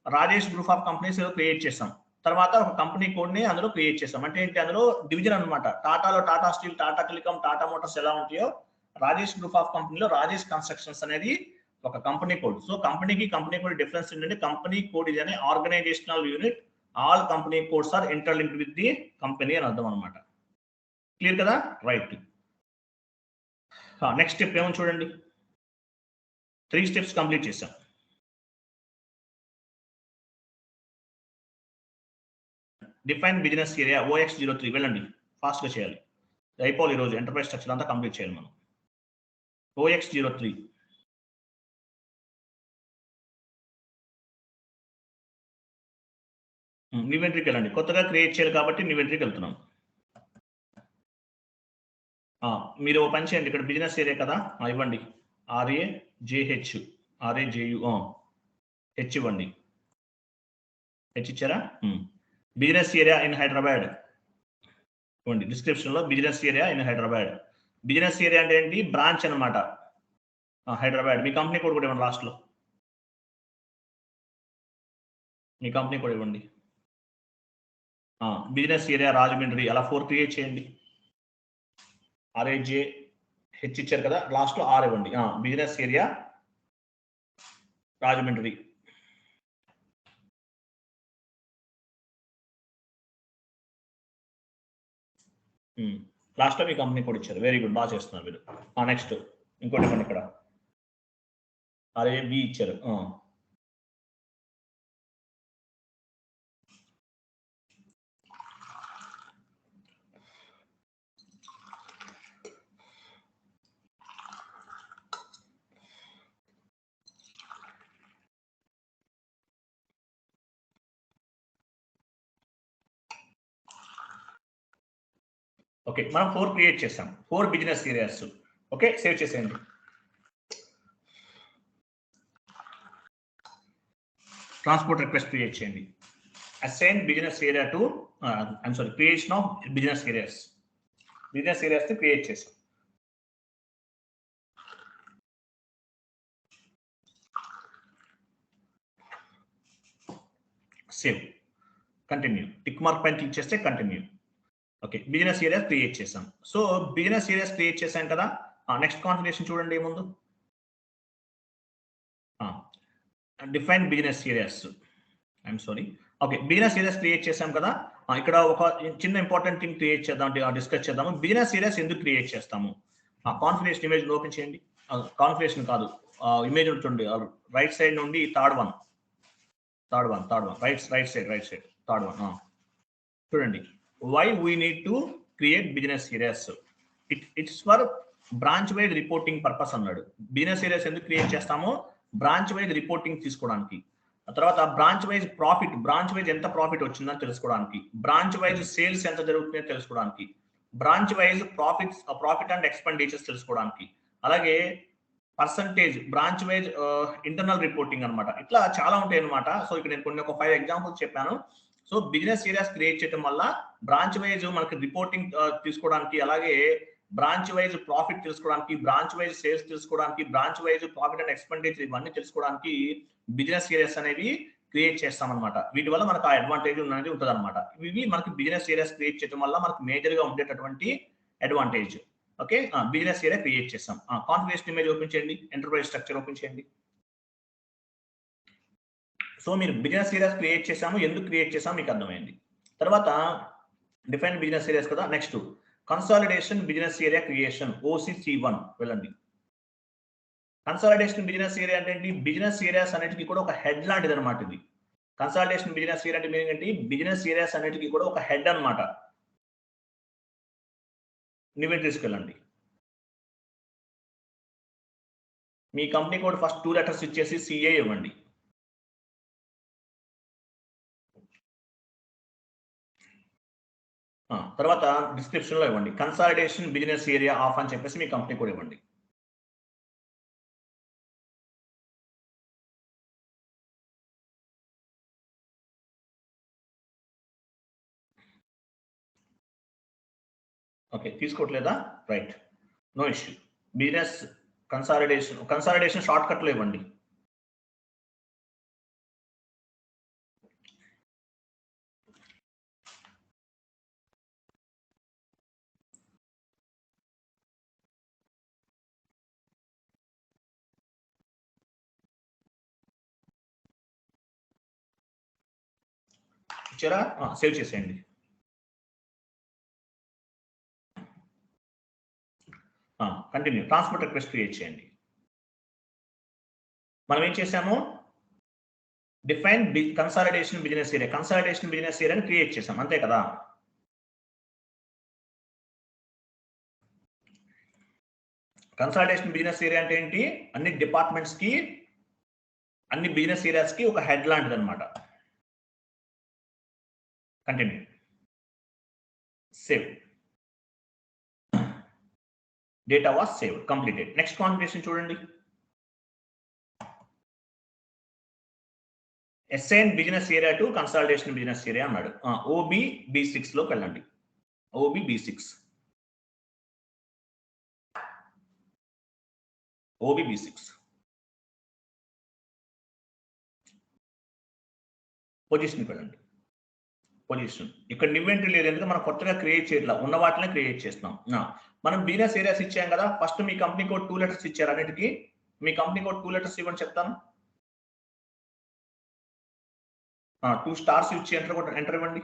Rajesh group of companies create చేసాం. తర్వాత ఒక కంపెనీ కోడ్ ని అందులో క్రియేట్ చేసాం. అంటే ఏంటి, అందులో డివిజన్ అనమాట. టాటాలో Tata steel, Tata telecom, Tata motors ఎలా ఉంటాయో, రాజేష్ గ్రూప్ ఆఫ్ కంపెనీలో రాజేష్ కన్స్ట్రక్షన్స్ అనేది ఒక కంపెనీ కోడ్. సో కంపెనీకి కంపెనీ కోడ్ డిఫరెన్స్ ఏంటంటే కంపెనీ కోడ్ ఇది అనే organizational unit, all company codes are interlinked with the company అని అర్థం అనమాట. క్లియర్ కదా, రైట్. నెక్స్ట్ స్టెప్ ఏమో చూడండి, 3 స్టెప్స్ కంప్లీట్ చేసాం. డిఫైన్ బిజినెస్ ఏరియా OX03 వెళ్ళండి, ఫాస్ట్ గా చేయాలి. అయిపోవాలి ఈరోజు, ఎంటర్ప్రైజ్ స్ట్రక్చర్ అంతా కంప్లీట్ చేయాలి మనం. OX03 న్యూ ఎంట్రీకి వెళ్ళండి. కొత్తగా క్రియేట్ చేయాలి కాబట్టి న్యూ ఎంట్రీకి వెళ్తున్నాం. మీరు ఓ పని చేయండి, ఇక్కడ బిజినెస్ ఏరియా కదా, ఇవ్వండి RAJH, RAJU హెచ్ ఇవ్వండి. హెచ్ ఇచ్చారా, బిజినెస్ ఏరియా ఇన్ హైదరాబాద్ ఇవ్వండి. డిస్క్రిప్షన్ లో business area in Hyderabad. Business area అంటే ఏంటి, బ్రాంచ్ అనమాట, హైదరాబాద్. మీ కంపెనీ కోడ్ కూడా ఇవ్వండి, లాస్ట్ లో మీ కంపెనీ కోడ్ ఇవ్వండి. బిజినెస్ ఏరియా రాజమండ్రి, అలా 4 క్రియేట్ చేయండి. RAJH ఇచ్చారు కదా, లాస్ట్ లో R ఇవ్వండి. Business area Rajahmundry. లాస్ట్ లో మీ కంపెనీ కోడ్ ఇచ్చారు, వెరీ గుడ్, బాగా చేస్తున్నారు మీరు. నెక్స్ట్ ఇంకోటి ఇవ్వండి, ఇక్కడ RAB ఇచ్చారు. ఓకే, మనం 4 క్రియేట్ చేసాం, 4 బిజినెస్ ఏరియాస్. ఓకే, సేవ్ చేసేయండి. ట్రాన్స్పోర్ట్ రిక్వెస్ట్ క్రియేట్ చేయండి. Assign business area to creation of business areas. Business areas create చేసాం. సేవ్, కంటిన్యూ, టిక్ మార్క్ పైన క్లిక్ చేస్తే continue. Okay, business areas create చేసాం. So business areas create చేసాం కదా. Next configuration చూడండి ఏముందో. Define business areas. I'm sorry. Okay, business areas create చేసాం కదా. ఇక్కడ ఒక చిన్న ఇంపార్టెంట్ థింగ్ క్రియేట్ చేద్దాం, డిస్కస్ చేద్దాము. బిజినెస్ ఏరియాస్ ఎందుకు క్రియేట్ చేస్తాము? కాన్ఫిగరేషన్ ఇమేజ్ ఓపెన్ చేయండి. కాన్ఫిగరేషన్ కాదు, ఇమేజ్ ఉంటుంది రైట్ సైడ్ నుండి third one, right side third one చూడండి. Why we need to create business areas? It's for branch wise reporting purpose అన్నాడు. బిజినెస్ ఏరియాస్ ఎందుకు create చేస్తామో బ్రాంచ్ వైజ్ రిపోర్టింగ్ తీసుకోవడానికి, తర్వాత branch wise profit, branch wise ఎంత profit వచ్చిందని తెలుసుకోవడానికి, branch wise sales ఎంత జరుగుతుందో తెలుసుకోవడానికి, branch wise profit and expenditures తెలుసుకోవడానికి, అలాగే percentage branch wise internal reporting అనమాట. ఇట్లా చాలా ఉంటాయి అనమాట. సో ఇక్కడ నేను ఒక 5 ఎగ్జాంపుల్స్ చెప్పాను. సో బిజినెస్ ఏరియాస్ క్రియేట్ చేయడం వల్ల బ్రాంచ్ వైజ్ మనకి రిపోర్టింగ్ తీసుకోవడానికి, అలాగే బ్రాంచ్ వైజ్ ప్రాఫిట్ తెలుసుకోవడానికి, బ్రాంచ్ వైజ్ సేల్స్ తెలుసుకోవడానికి, branch wise profit and expenditure ఇవన్నీ తెలుసుకోవడానికి బిజినెస్ ఏరియాస్ అనేవి క్రియేట్ చేస్తామన్నమాట. వీటి వల్ల మనకు ఆ అడ్వాంటేజ్ అనేది ఉంటుంది అనమాట. ఇవి మనకి బిజినెస్ ఏరియాస్ క్రియేట్ చేయడం వల్ల మనకు మేజర్ గా ఉండేటటువంటి advantage. Okay, business area create చేస్తాం. కాన్ఫిగరేషన్ ఇమేజ్ ఓపెన్ చేయండి, ఎంటర్ప్రైజ్ స్ట్రక్చర్ ఓపెన్ చేయండి. సో మీరు బిజినెస్ ఏరియాస్ క్రియేట్ చేసాము, ఎందుకు క్రియేట్ చేసాము మీకు అర్థమైంది. తర్వాత డిఫైన్ బిజినెస్ ఏరియాస్ కదా. Next consolidation business area creation, OCC1 వెళ్ళండి. కన్సాలిడేషన్ బిజినెస్ ఏరియా అంటే ఏంటి? బిజినెస్ ఏరియాస్ అన్నిటికీ కూడా ఒక హెడ్ లాంటిది అనమాట ఇది. కన్సాలిడేషన్ బిజినెస్ ఏరియా అంటే మీనింగ్ ఏంటి? బిజినెస్ ఏరియాస్ అన్నిటికీ కూడా ఒక హెడ్ అనమాట. నువ్వే తీసుకెళ్ళండి. మీ కంపెనీ కోడ్ ఫస్ట్ 2 లెటర్స్ ఇచ్చేసి CA ఇవ్వండి. తర్వాత డిస్క్రిప్షన్ లో ఇవ్వండి కన్సాలిడేషన్ బిజినెస్ ఏరియా ఆఫ్ అని చెప్పేసి మీ కంపెనీ కోడ్ ఇవ్వండి. ఓకే, తీసుకోవట్లేదా? Right, no issue. Business consolidation short cut లో ఇవ్వండి. ఇచ్చారా? సేవ్ చేసేయండి. కంటిన్యూ, ట్రాన్స్పోర్ట్ రిక్వెస్ట్ క్రియేట్ చేయండి. మనం ఏం చేసాము? Define consolidation business area, consolidation business ఏరియాని క్రియేట్ చేసాం, అంతే కదా. కన్సాలిడేషన్ బిజినెస్ ఏరియా అంటే ఏంటి? అన్ని డిపార్ట్మెంట్స్ కి, అన్ని బిజినెస్ ఏరియాస్ కి ఒక హెడ్ లాంటిది అనమాట. Continue, save, data was save, completed. Next configuration చూడండి. Assign business area to consolidation business area అన్నాడు. OBB6 లోకి వెళ్ళండి. OBB6 పొజిషన్ వెళ్ళండి. పొజిషన్ ఇక్కడ ఇన్వెంటరీ లేదు, ఎందుకంటే మనం కొత్తగా క్రియేట్ చేయట్లా, ఉన్న వాటినే క్రియేట్ చేస్తున్నాం. మనం బిజినెస్ ఏరియాస్ ఇచ్చాం కదా. ఫస్ట్ మీ కంపెనీ కోడ్ 2 లెటర్స్ ఇచ్చారు అన్నిటికీ. మీ కంపెనీ కోడ్ 2 లెటర్స్ ఇవ్వండి చెప్తాను. 2 స్టార్స్ ఇచ్చి ఎంటర్ ఇవ్వండి.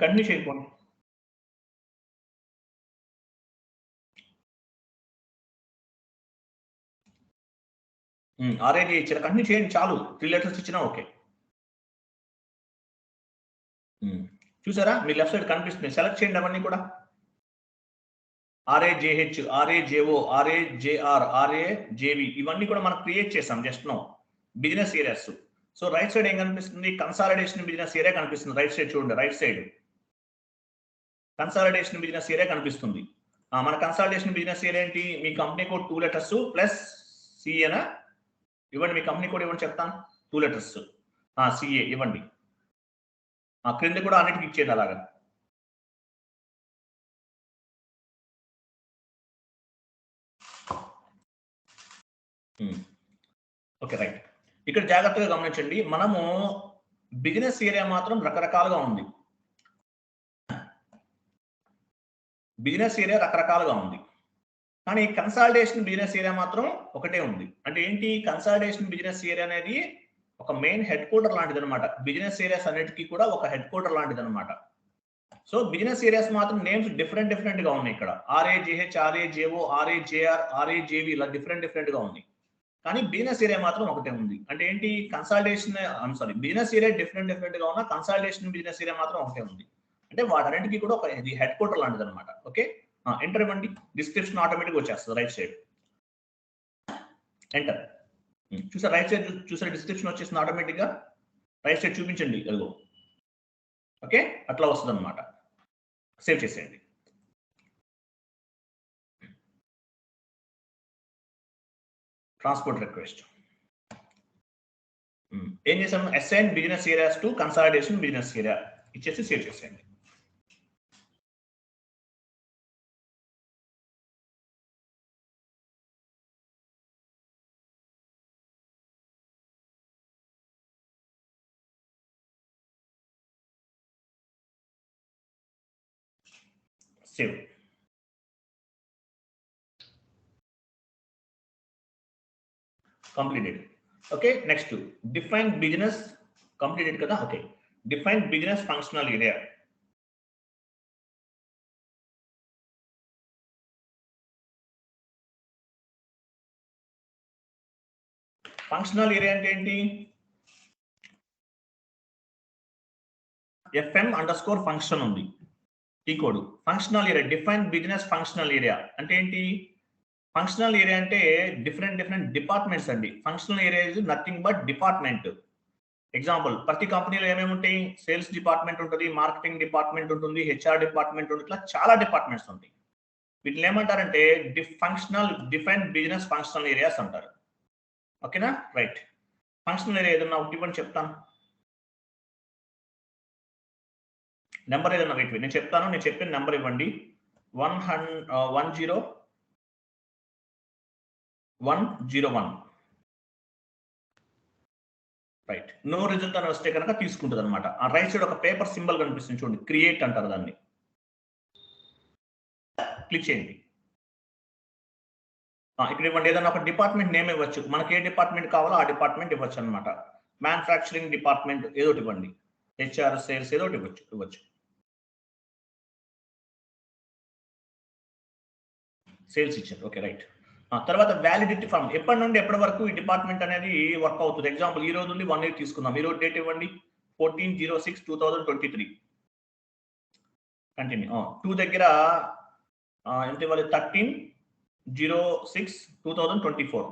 కంటిన్యూ చేయకపోండి. RAG ఇచ్చారు, కంటిన్యూ చేయండి చాలు. 3 లెటర్స్ ఇచ్చినా ఓకే. చూసారా? మీ లెఫ్ట్ సైడ్ కనిపిస్తుంది, సెలెక్ట్ చేయండి అవన్నీ కూడా. RAJH, RAJO, RAJR, RAJV ఇవన్నీ కూడా మనం క్రియేట్ చేసాం just now business areas. So right side ఏం కనిపిస్తుంది? కన్సాలిడేషన్ బిజినెస్ ఏరియా కనిపిస్తుంది. రైట్ సైడ్ చూడండి, right side consolidation business area కనిపిస్తుంది. మన కన్సాలిడేషన్ బిజినెస్ ఏరియా ఏంటి? మీ కంపెనీ కోడ్ 2 letters ప్లస్ సిఏనా ఇవ్వండి. మీ కంపెనీ కోడ్ ఇవ్వండి చెప్తాను. 2 letters సిఏ ఇవ్వండి. క్రింద కూడా అన్నిటికి ఇచ్చేది అలాగా. Okay right. ఇక్కడ జాగ్రత్తగా గమనించండి. మనము బిజినెస్ ఏరియా మాత్రం రకరకాలుగా ఉంది. బిజినెస్ ఏరియా రకరకాలుగా ఉంది, కానీ కన్సాలిడేషన్ బిజినెస్ ఏరియా మాత్రం ఒకటే ఉంది. అంటే ఏంటి? కన్సాలిడేషన్ బిజినెస్ ఏరియా అనేది ఒక మెయిన్ హెడ్ క్వార్టర్ లాంటిది అనమాట. బిజినెస్ ఏరియాస్ అన్నిటికీ కూడా ఒక హెడ్ క్వార్టర్ లాంటిది అనమాట. సో బిజినెస్ ఏరియాస్ మాత్రం నేమ్స్ డిఫరెంట్ గా ఉన్నాయి. ఇక్కడ ఆర్ఏజేహెచ్, ఆర్ఏజేఓ, ఆర్ఏజేఆర్, ఆర్ఏజేవి ఇలా డిఫరెంట్ గా ఉంది. కానీ బిజినెస్ ఏరియా మాత్రం ఒకటే ఉంది. అంటే ఏంటి? కన్సాలిడేషన్ బిజినెస్ ఏరియా డిఫరెంట్ గా ఉన్న కన్సాలిడేషన్ బిజినెస్ ఏరియా మాత్రం ఒకటే ఉంది. అంటే వాటన్నిటికీ కూడా ఒక హెడ్ క్వార్టర్ లాంటిది అనమాట. ఓకే, ఎంటర్ ఇవ్వండి. డిస్క్రిప్షన్ ఆటోమేటిక్ వచ్చేస్తుంది రైట్ సైడ్. ఎంటర్. చూసారు రైట్ సైడ్? చూసారు డిస్క్రిప్షన్ వచ్చేసింది ఆటోమేటిక్ గా. రైట్ సైడ్ చూపించండి అదిగో. ఓకే, అట్లా వస్తుంది అనమాట. సేవ్ చేసేయండి. ట్రాన్స్పోర్ట్ రిక్వెస్ట్ ఏం చేసాము? Assign business areas to consolidation business area ఇచ్చేసి సేవ్ చేసేయండి. Save. Completed. Okay, next define business completed కదా. Okay, define business functional area. Functional area అంటే ఏంటి? FM_ ఫంక్షన్ ఉంది ఈ code. Functional area define business functional area అంటే ఏంటి? Functional area అంటే డిఫరెంట్ డిపార్ట్మెంట్స్ అండి. Functional area is nothing but department. Example, ప్రతి కంపెనీలో ఏమేమి ఉంటాయి? సేల్స్ డిపార్ట్మెంట్ ఉంటుంది, మార్కెటింగ్ డిపార్ట్మెంట్ ఉంటుంది, హెచ్ఆర్ డిపార్ట్మెంట్ ఉంటుంది, ఇట్లా చాలా డిపార్ట్మెంట్స్ ఉంటాయి. వీటిని ఏమంటారంటే డిఫైన్ బిజినెస్ ఫంక్షనల్ ఏరియాస్ అంటారు. ఓకేనా? రైట్. ఫంక్షనల్ ఏరియా ఏదన్నా ఒకటి ఇవ్వండి చెప్తాను. నెంబర్ ఏదన్నా వెయిట్ నేను చెప్తాను. నేను చెప్పిన నెంబర్ ఇవ్వండి. 10101. రైట్. నో రిజల్ట్ అని వస్తే కనుక తీసుకుంటుంది అనమాట. ఆ రైట్ సైడ్ ఒక పేపర్ సింబల్ కనిపిస్తుంది చూడండి, క్రియేట్ అంటారు దాన్ని. క్లిక్ చేయండి. ఇక్కడ ఇవ్వండి. ఏదైనా ఒక డిపార్ట్మెంట్ నేమ్ ఇవ్వచ్చు. మనకి ఏ డిపార్ట్మెంట్ కావాలో ఆ డిపార్ట్మెంట్ ఇవ్వచ్చు అనమాట. మ్యానుఫ్యాక్చరింగ్ డిపార్ట్మెంట్ ఏదో ఒకటి ఇవ్వండి. హెచ్ఆర్, సేల్స్ ఏదో ఒకటి ఇవ్వచ్చు. సేల్స్ ఇచ్చారు. Okay right. తర్వాత వ్యాలిడిటీ ఫార్మ్. ఎప్పటి నుండి ఎప్పటి వరకు ఈ డిపార్ట్మెంట్ అనేది వర్క్ అవుతుంది? ఎగ్జాంపుల్ ఈ రోజు నుండి 1 year తీసుకుందాం. ఈ రోజు డేట్ ఇవ్వండి 14/06/2023. కంటిన్యూ. 2 దగ్గర ఎంత ఇవ్వాలి? 13/06/2024.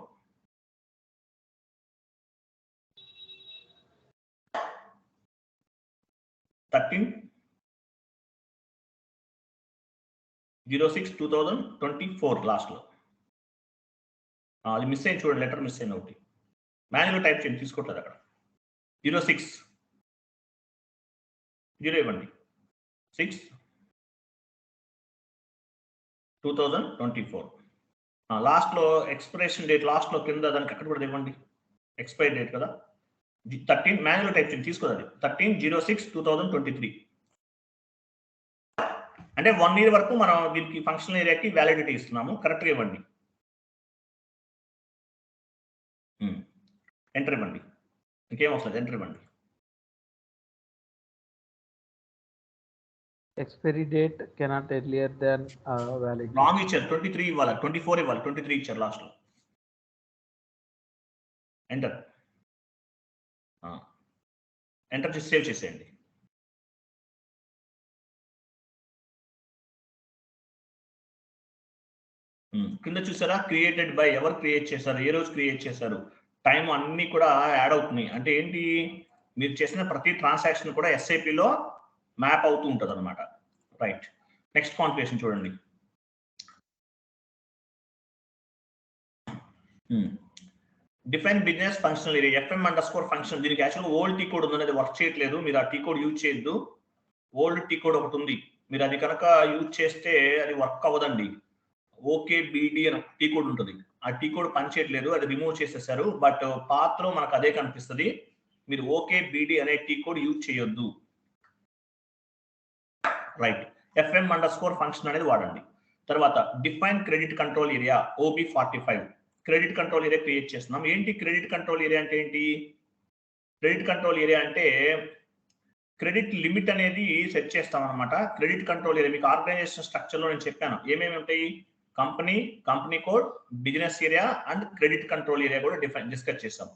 13/06/2024 లాస్ట్ లో. అది మిస్ అయింది చూడండి, లెటర్ మిస్ అయింది ఒకటి. మాన్యువల్ టైప్ చేయండి, తీసుకోవట్లేదు అక్కడ. 06 0 ఇవ్వండి. 6/2024. లాస్ట్ లో ఎక్స్పైరేషన్ డేట్ లాస్ట్ లో కింద దానికి అక్కడ కూడా ఇవ్వండి. ఎక్స్పైరీ డేట్ కదా. 13 మాన్యువల్ టైప్ చేయండి, తీసుకోదండి. 13/06/2023. అంటే 1 year వరకు మనం దీనికి ఫంక్షనల్ ఏరియాకి వ్యాలిడిటీ ఇస్తున్నాము. కరెక్ట్గా ఇవ్వండి. ఎంటర్ ఇవ్వండి. ఇంకేం వస్తుంది? ఎంటర్ ఇవ్వండి. Expiry date cannot earlier than valid. Wrong ఇచ్చారు. 23 ఇవ్వాలి, 24 ఇవ్వాలి. 23 ఇచ్చారు లాస్ట్ లో. ఎంటర్. ఎంటర్ చేసి సేవ్ చేసేయండి. కింద చూసారా? Created by. ఎవరు క్రియేట్ చేశారు? ఏ రోజు క్రియేట్ చేశారు? టైం అన్ని కూడా యాడ్ అవుతున్నాయి. అంటే ఏంటి, మీరు చేసిన ప్రతి ట్రాన్సాక్షన్ కూడా ఎస్ఐపిలో మ్యాప్ అవుతూ ఉంటుంది అనమాట. రైట్, నెక్స్ట్ కాన్ఫిగరేషన్ చూడండి. Define business functional area FM__ function. దీనికి యాక్చువల్గా ఓల్డ్ టీ కోడ్ ఉంది, అది వర్క్ చేయట్లేదు. మీరు ఆ టీ కోడ్ యూజ్ చేయొద్దు. ఓల్డ్ టీ కోడ్ ఒకటి ఉంది, మీరు అది కనుక యూజ్ చేస్తే అది వర్క్ అవ్వదండి. OKBD అని టీ కోడ్ ఉంటుంది, ఆ టీ కోడ్ పనిచేయట్లేదు, అది రిమూవ్ చేసేసారు. బట్ పాత్రలో మనకు అదే కనిపిస్తుంది. మీరు OKBD అనే టీ కోడ్ యూజ్ చేయొద్దు. రైట్, FM__ ఫంక్షన్ అనేది వాడండి. తర్వాత define credit control area OB45. Credit control area create చేస్తున్నాం. ఏంటి క్రెడిట్ కంట్రోల్ ఏరియా అంటే ఏంటి? క్రెడిట్ కంట్రోల్ ఏరియా అంటే క్రెడిట్ లిమిట్ అనేది సెట్ చేస్తాం అనమాట. క్రెడిట్ కంట్రోల్ ఏరియా మీకు ఆర్గనైజేషన్ స్ట్రక్చర్ లో నేను చెప్పాను ఏమేమి ఉంటాయి. Company code, business area and credit control area కూడా డిస్కస్ చేస్తాం.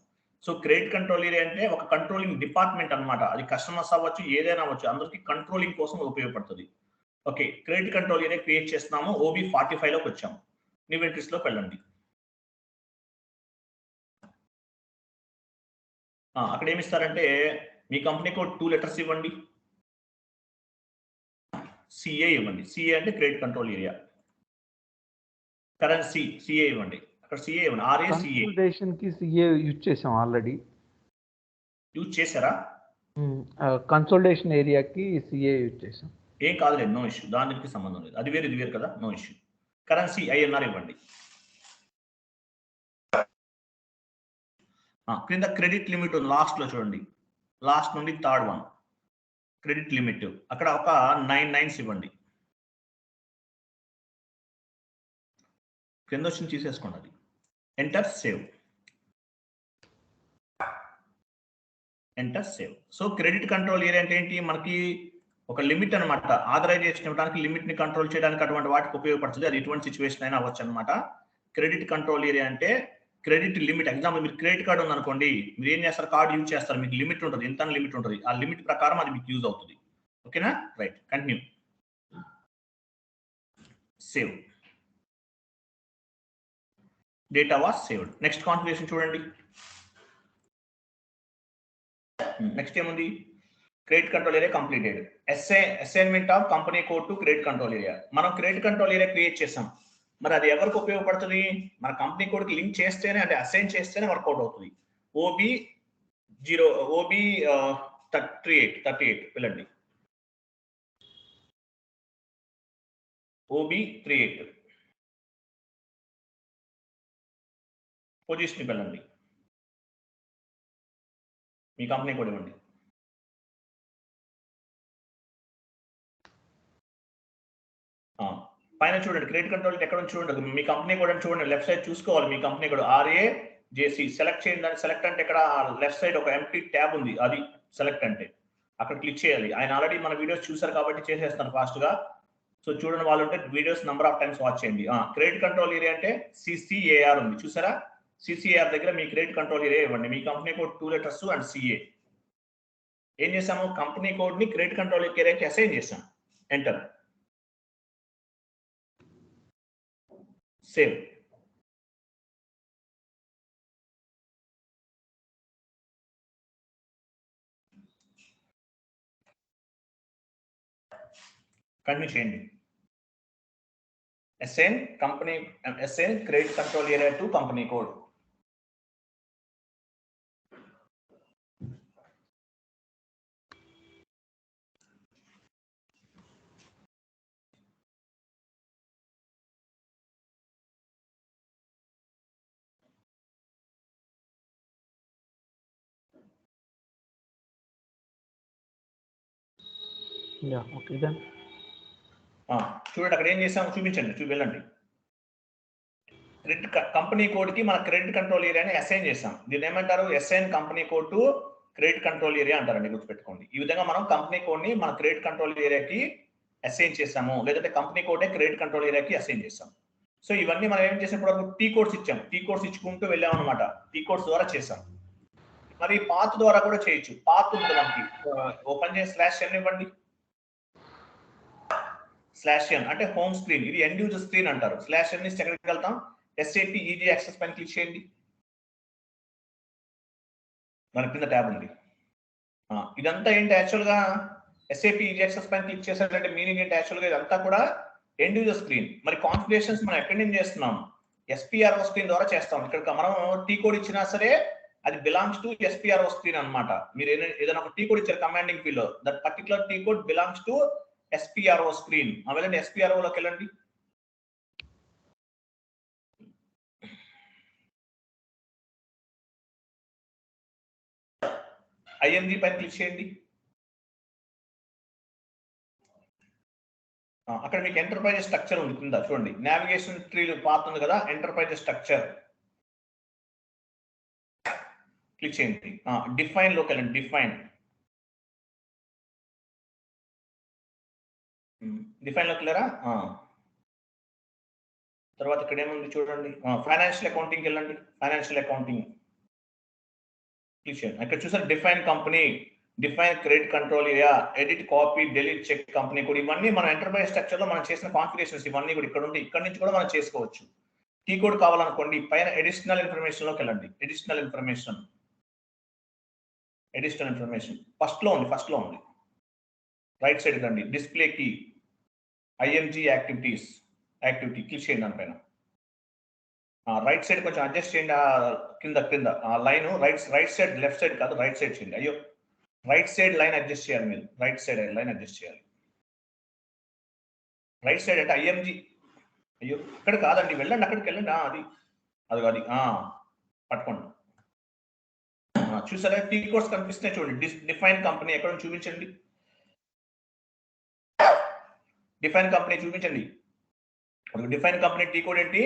సో క్రెడిట్ కంట్రోల్ ఏరియా అంటే ఒక కంట్రోలింగ్ డిపార్ట్మెంట్ అనమాట. అది కస్టమర్స్ అవ్వచ్చు, ఏదైనా అవ్వచ్చు, అందరికి కంట్రోలింగ్ కోసం ఉపయోగపడుతుంది. Okay, credit control area create చేస్తున్నాము. OB45 లోకి వచ్చాము. న్యూ ఎంట్రీస్ లోకి వెళ్ళండి. అక్కడ ఏమి ఇస్తారంటే మీ కంపెనీ కోడ్ 2 లెటర్స్ ఇవ్వండి, CA ఇవ్వండి. CA అంటే credit control area. Currency CA ఇవ్వండి, అక్కడ CA ఇవ్వండి. RACA కన్సల్టేషన్ కి CA యూజ్ చేసాం ఆల్రెడీ. యూజ్ చేశారా? కన్సల్టేషన్ ఏరియాకి CA యూజ్ చేసాం. ఏం కాదులేదు, నో ఇష్యూ, దానికి సంబంధం లేదు. అది వేరు ఇది వేరు కదా, నో ఇష్యూ. కరెన్సీ INR ఇవ్వండి. క్రింద క్రెడిట్ లిమిట్ ఉంది, లాస్ట్ లో చూడండి, లాస్ట్ నుండి థర్డ్ వన్ క్రెడిట్ లిమిట్. అక్కడ ఒక 9 9s ఇవ్వండి. కింద వచ్చి తీసేసుకోండి అది. Enter save. So credit control area అంటే ఏంటి, మనకి ఒక లిమిట్ అనమాట. ఆథరైజేషన్ ఇవ్వడానికి, లిమిట్ ని కంట్రోల్ చేయడానికి, అటువంటి వాటికి ఉపయోగపడుతుంది. అది ఎటువంటి సిచ్యువేషన్ అయినా అవ్వచ్చు అనమాట. క్రెడిట్ కంట్రోల్ ఏరియా అంటే క్రెడిట్ లిమిట్. ఎగ్జాంపుల్ మీరు క్రెడిట్ కార్డు ఉంది అనుకోండి, మీరు ఏం చేస్తారు, కార్డు యూజ్ చేస్తారు, మీకు లిమిట్ ఉంటుంది, ఎంత లిమిట్ ఉంటుంది, ఆ లిమిట్ ప్రకారం అది మీకు యూజ్ అవుతుంది. ఓకేనా? Right, continue. Save. Data was saved. Next configuration చూడండి. నెక్స్ట్ ఏముంది, credit control area completed. Assignment of company code to credit control area. మనం క్రెడిట్ కంట్రోల్ ఏరియా క్రియేట్ చేసాం. మరి అది ఎవరికి ఉపయోగపడుతుంది? మన కంపెనీ కోడ్కి లింక్ చేస్తేనే, అంటే అసైన్ చేస్తేనే వర్కౌట్ అవుతుంది. OB38 వెళ్ళండి. OB38 పొజిషన్ వెళ్ళండి. మీ కంపెనీ కోడ్ ఇవ్వండి. పైన చూడండి, క్రెడిట్ కంట్రోల్ ఎక్కడ చూడండి, మీ కంపెనీ కూడా చూడండి, లెఫ్ట్ సైడ్ చూసుకోవాలి. మీ కంపెనీ కూడా RAJC సెలెక్ట్ చేయండి. దాన్ని సెలెక్ట్ అంటే ఇక్కడ లెఫ్ట్ సైడ్ ఒక ఎంప్టీ ట్యాబ్ ఉంది, అది సెలెక్ట్ అంటే అక్కడ క్లిక్ చేయాలి. ఆయన ఆల్రెడీ మన వీడియోస్ చూసారు కాబట్టి చేసేస్తాను ఫాస్ట్ గా. సో చూడండి, వాళ్ళు ఉంటే videos number of times watch చేయండి. క్రెడిట్ కంట్రోల్ ఏరియా అంటే CCAR ఉంది, చూసారా? CCAR దగ్గర మీ క్రెడిట్ కంట్రోల్ ఏరియా ఇవ్వండి. మీ company code 2 letters and CA. ఏం చేసాము, కంపెనీ కోడ్ ని క్రెడిట్ కంట్రోల్ ఏరియాకి అసైన్ చేసాం. ఎంటర్. సేవ్. కంటిన్యూ చేయండి. Assign credit control area to company code. Okay then చూడండి, అక్కడ ఏం చేసాము చూపించండి, వెళ్ళండి. క్రెడిట్ కంపెనీ కోడ్ కి మన క్రెడిట్ కంట్రోల్ ఏరియాని అసైన్ చేసాం. దీన్ని ఏమంటారు, assign company code to credit control area అంటారండి, గుర్తుపెట్టుకోండి. ఈ విధంగా మనం కంపెనీ కోడ్ ని మన క్రెడిట్ కంట్రోల్ ఏరియాకి అసైన్ చేసాము, లేదంటే కంపెనీ కోడ్ క్రెడిట్ కంట్రోల్ ఏరియాకి అసైన్ చేసాం. సో ఇవన్నీ మనం ఏం చేసినప్పుడు టీ కోడ్స్ ఇచ్చాం, టీ కోడ్స్ ఇచ్చుకుంటూ వెళ్ళాం అనమాట. టీ కోడ్స్ ద్వారా చేసాం. మరి పాత్ ద్వారా కూడా చేయొచ్చు. పాత్ ఉంది మనకి, ఓపెన్ చేసి /n ఇవ్వండి. /n అంటే హోమ్ స్క్రీన్, ఇది ఎండ్ యూజర్ స్క్రీన్ అంటారు. /n నుంచి ఎక్కడికి వెళ్తాం, SAP ఈజీ యాక్సెస్ పైన క్లిక్ చేయండి. మన కింద ట్యాబ్ ఉంది. ఇదంతా ఏంటి యాక్చువల్గా SAP EasyAccess పైన క్లిక్ చేసేటంటే మీనింగ్ ఏంటి యాక్చువల్గా ఇదంతా కూడా ఎండ్ యూజర్ స్క్రీన్. మరి కాన్ఫిగరేషన్స్ మనం ఎక్కడి నుంచి చేస్తున్నాం? SPRO స్క్రీన్ ద్వారా చేస్తాం. ఇక్కడ మనం టీ కోడ్ ఇచ్చినా సరే అది బిలాంగ్స్ టు SPRO స్క్రీన్ అన్నమాట. మీరు ఏదైనా ఒక టీ కోడ్ ఇచ్చారు కమాండింగ్ ఫీల్డ్ లో, that particular T code belongs to SPRO screen. వెళ్ళండి SPRO లోకి వెళ్ళండి. IMG పైన క్లిక్ చేయండి. అక్కడ మీకు ఎంటర్ప్రైజ్ స్ట్రక్చర్ ఉంది కింద చూడండి. నావిగేషన్ ట్రీ పాత్ ఉంది కదా, ఎంటర్ప్రైజ్ స్ట్రక్చర్ క్లిక్ చేయండి. డిఫైన్ లోకి వెళ్ళండి. డిఫైన్ లోకి వెళ్ళారా? తర్వాత ఇక్కడ ఏముంది చూడండి, ఫైనాన్షియల్ అకౌంటింగ్ వెళ్ళండి. ఫైనాన్షియల్ అకౌంటింగ్ క్లిక్ చేయండి. ఇక్కడ చూసారు define company, define credit control area, edit copy, delete check company కూడా. ఇవన్నీ మన ఎంటర్ప్రైజ్ స్ట్రక్చర్ లో మనం చేసిన కాన్ఫిగరేషన్స్ ఇవన్నీ కూడా ఇక్కడ ఉంది. ఇక్కడ నుంచి కూడా మనం చేసుకోవచ్చు. టీ కోడ్ కావాలనుకోండి, పైన అడిషనల్ ఇన్ఫర్మేషన్ లోకి వెళ్ళండి. అడిషనల్ ఇన్ఫర్మేషన్ ఫస్ట్ లో ఉంది. రైట్ సైడ్ రండి. డిస్ప్లే కి IMG యాక్టివిటీ క్లిక్ చేయండి. దానిపైన రైట్ సైడ్ కొంచెం అడ్జస్ట్ చేయండి. కింద line right side, left side కాదు, రైట్ సైడ్ చేయండి. అయ్యో, రైట్ సైడ్ లైన్ అడ్జస్ట్ చేయాలి మీరు. రైట్ సైడ్ లైన్ అడ్జస్ట్ చేయాలి. రైట్ సైడ్ అంటే IMG. అయ్యో, ఇక్కడ కాదండి, వెళ్ళండి, అక్కడికి వెళ్ళండి. అది పట్టుకోండి. చూసారా టీ కోడ్స్ కనిపిస్తున్నాయి చూడండి. డిఫైన్ కంపెనీ ఎక్కడ చూపించండి. డిఫైన్ కంపెనీ చూపించండి. డిఫైన్ కంపెనీ టీ కోడ్ ఏంటి?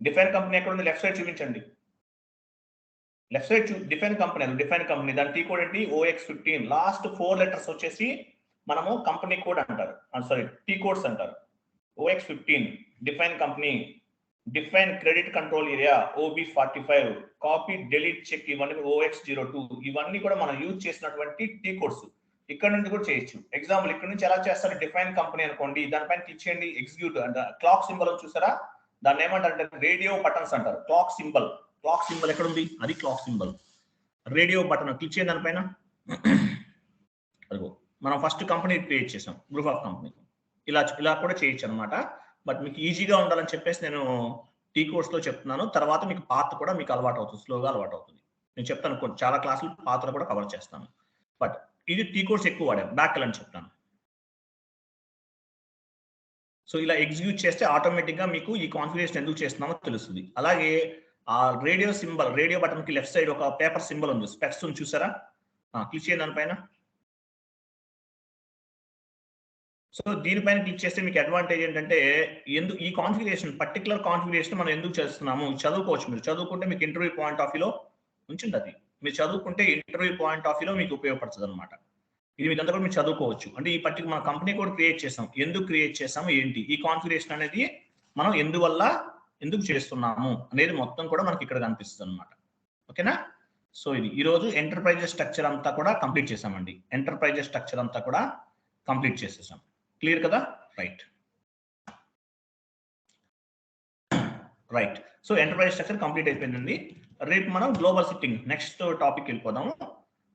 డిఫైన్ కంపెనీ ఎక్కడ ఉంది? లెఫ్ట్ సైడ్ చూపించండి. లెఫ్ట్ సైడ్ డిఫైన్ కంపెనీ దాని టీ కోడ్ ఏంటి? OX15. లాస్ట్ 4 లెటర్స్ వచ్చేసి మనము కంపెనీ కోడ్ అంటారు, టీ కోడ్స్ అంటారు. OX15 define company, define credit control area OB45, copy, delete check ఇవన్నీ OX02. ఇవన్నీ కూడా మనం యూజ్ చేసినటువంటి టీ కోడ్స్. ఇక్కడ నుంచి కూడా చేయొచ్చు. ఎగ్జాంపుల్ ఇక్కడ నుంచి ఎలా చేస్తారు? డిఫైన్ కంపెనీ అనుకోండి, దానిపైన క్లిక్ చేయండి. ఎగ్జిక్యూట్ అంటే క్లాక్ సింబల్ చూసారా? దాన్ని ఏమంటారు? రేడియో బటన్స్ అంటారు. క్లాక్ సింబల్ ఎక్కడ ఉంది? అది clock symbol. Radio button click చేయండి దానిపైన. అదిగో మనం ఫస్ట్ కంపెనీ క్రియేట్ చేసాం, గ్రూప్ ఆఫ్ కంపెనీ. ఇలా కూడా చేయొచ్చు అనమాట. బట్ మీకు ఈజీగా ఉండాలని చెప్పేసి నేను టీ కోర్స్ లో చెప్తున్నాను. తర్వాత మీకు పాత కూడా మీకు అలవాటు అవుతుంది, స్లోగా అలవాటు అవుతుంది. నేను చెప్తాను చాలా క్లాసులు పాత్ర కూడా కవర్ చేస్తాను. బట్ ఇది టీ కోర్స్ ఎక్కువ వాడాను, బ్యాక్ వెళ్ళని చెప్తాను. సో ఇలా ఎగ్జిక్యూట్ చేస్తే ఆటోమేటిక్ గా మీకు ఈ కాన్ఫిగరేషన్ ఎందుకు చేస్తున్నామో తెలుస్తుంది. అలాగే ఆ రేడియో బటన్ కి లెఫ్ట్ సైడ్ ఒక పేపర్ సింబల్ ఉంది, స్పెక్స్ ఉంది చూసారా? క్లిక్ చేయండి దానిపైన. సో దీనిపైన క్లిక్ చేస్తే మీకు అడ్వాంటేజ్ ఏంటంటే, ఈ పర్టికులర్ కాన్ఫిగరేషన్ మనం ఎందుకు చేస్తున్నాము చదువుకోవచ్చు. మీరు చదువుకుంటే మీకు ఇంటర్వ్యూ పాయింట్ ఆఫ్ వ్యూలో ఉంచింది. అది మీరు చదువుకుంటే ఇంటర్వ్యూ పాయింట్ ఆఫ్ వ్యూలో మీకు ఉపయోగపడుతుంది అనమాట. ఇది మీదంతా కూడా మీరు చదువుకోవచ్చు. అంటే ఈ పర్టికులర్ మన కంపెనీ కూడా క్రియేట్ చేసాం, ఎందుకు క్రియేట్ చేసాము ఏంటి, ఈ కాన్ఫిగరేషన్ అనేది మనం ఎందుకు చేస్తున్నాము అనేది మొత్తం కూడా మనకి ఇక్కడ కనిపిస్తుంది అనమాట. ఓకేనా? సో ఇది ఈరోజు ఎంటర్ప్రైజ్ స్ట్రక్చర్ అంతా కూడా కంప్లీట్ చేసామండి. కంప్లీట్ చేసేసాం. క్లియర్ కదా? Right. So enterprise structure complete అయిపోయిందండి. రేపు మనం గ్లోబల్ సెట్టింగ్ నెక్స్ట్ టాపిక్ వెళ్ళిపోదాము.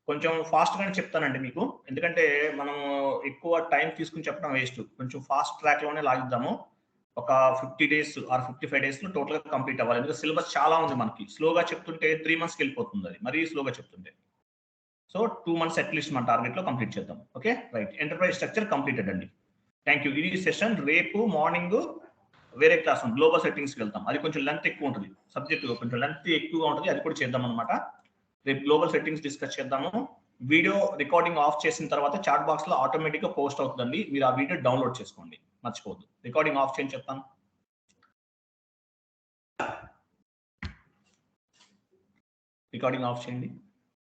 కొంచెం ఫాస్ట్ గానే చెప్తానండి మీకు, ఎందుకంటే మనం ఎక్కువ టైం తీసుకుని చెప్పడం వేస్ట్. కొంచెం ఫాస్ట్ ట్రాక్ లోనే లాగిద్దాము. ఒక 50 days ఆర్ 55 days లో టోటల్ గా కంప్లీట్ అవ్వాలి. ఎందుకంటే సిలబస్ చాలా ఉంది మనకి. స్లోగా చెప్తుంటే 3 months వెళ్ళిపోతుంది, అది మరీ స్లోగా చెప్తుంటే. సో 2 months అట్లీస్ట్ మన టార్గెట్ లో కంప్లీట్ చేద్దాం. Okay right. Enterprise structure completed అండి. Thank you. ఇది సెషన్. రేపు మార్నింగ్ వేరే క్లాస్ గ్లోబల్ సెట్టింగ్స్కి వెళ్తాం. అది కొంచెం లెంత్ ఎక్కువ ఉంటుంది, సబ్జెక్ట్ కొంచెం లెంత్ ఎక్కువగా ఉంటుంది. అది కూడా చేద్దాం అనమాట. రేపు గ్లోబల్ సెట్టింగ్స్ డిస్కస్ చేద్దాము. వీడియో రికార్డింగ్ ఆఫ్ చేసిన తర్వాత చాట్ బాక్స్ లో ఆటోమేటిక్ గా పోస్ట్ అవుతుందండి. మీరు ఆ వీడియో డౌన్లోడ్ చేసుకోండి, మర్చిపోవద్దు. రికార్డింగ్ ఆఫ్ చేయని చెప్తాను. రికార్డింగ్ ఆఫ్ చేయండి.